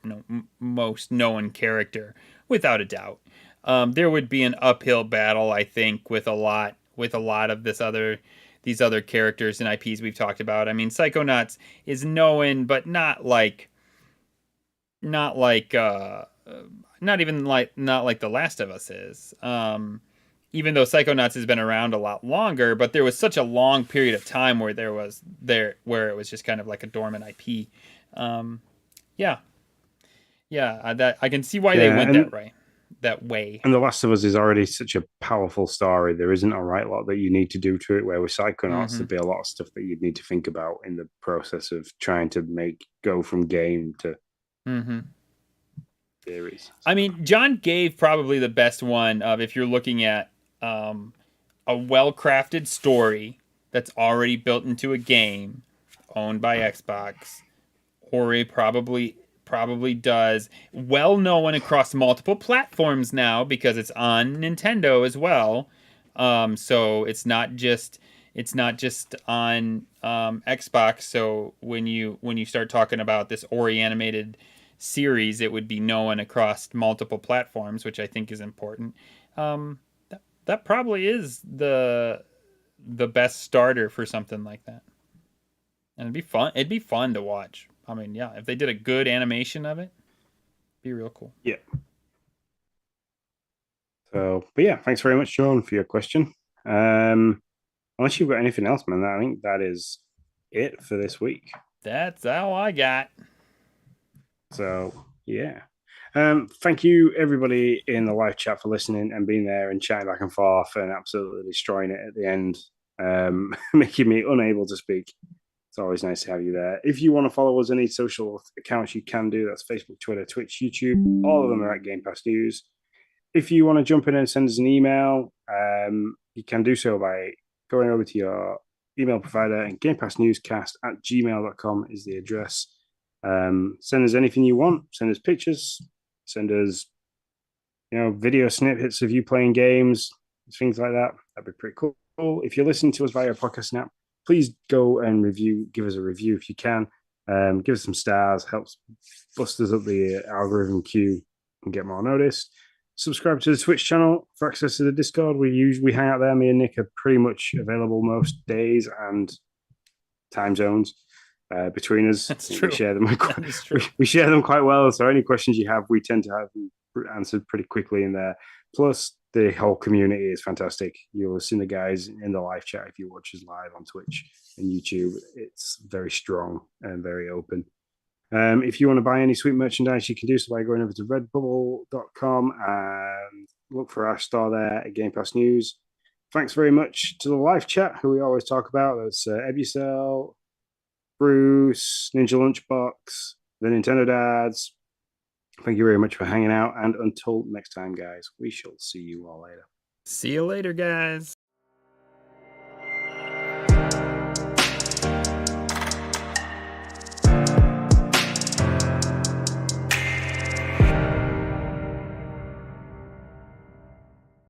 most known character, without a doubt. There would be an uphill battle, I think, with a lot of these other characters and IPs we've talked about. I mean, Psychonauts is known, but not like not like not even like not like The Last of Us is. Even though Psychonauts has been around a lot longer, but there was such a long period of time where where it was just kind of like a dormant IP. Yeah, that I can see why they went that way. And The Last of Us is already such a powerful story. There isn't a right lot that you need to do to it. Where with Psychonauts, there'd be a lot of stuff that you'd need to think about in the process of trying to go from game to series. I mean, John gave probably the best one of if you're looking at a well-crafted story that's already built into a game owned by Xbox. Ori probably does, well known across multiple platforms now because it's on Nintendo as well. So it's not just on Xbox. So when you start talking about this Ori animated series, it would be known across multiple platforms, which I think is important. That probably is the best starter for something like that. And it'd be fun. It'd be fun to watch. I mean, yeah, if they did a good animation of it, it'd be real cool. Yeah. So, but yeah, thanks very much, Sean, for your question. Unless you've got anything else, man, I think that is it for this week. That's all I got. So, yeah. Thank you, everybody in the live chat, for listening and being there and chatting back and forth and absolutely destroying it at the end, making me unable to speak. It's always nice to have you there. If you want to follow us on any social accounts, you can do. That's Facebook, Twitter, Twitch, YouTube. All of them are at Gamepass News. If you want to jump in and send us an email, you can do so by going over to your email provider, and gamepassnewscast@gmail.com is the address. Send us anything you want. Send us pictures. Send us, video snippets of you playing games, things like that. That'd be pretty cool. If you listen to us via a podcast app, please go and give us a review if you can. Give us some stars, helps bust us up the algorithm queue and get more noticed. Subscribe to the Twitch channel for access to the Discord. We hang out there. Me and Nick are pretty much available most days and time zones between us. That's true. We share them. We share them quite well. So any questions you have, we tend to have them answered pretty quickly in there. Plus, the whole community is fantastic. You'll see the guys in the live chat if you watch us live on Twitch and YouTube. It's very strong and very open. If you want to buy any sweet merchandise, you can do so by going over to redbubble.com and look for our store there at Game Pass News. Thanks very much to the live chat, who we always talk about. That's Ebucel, Bruce, Ninja Lunchbox, the Nintendo Dads. Thank you very much for hanging out. And until next time, guys, we shall see you all later. See you later, guys.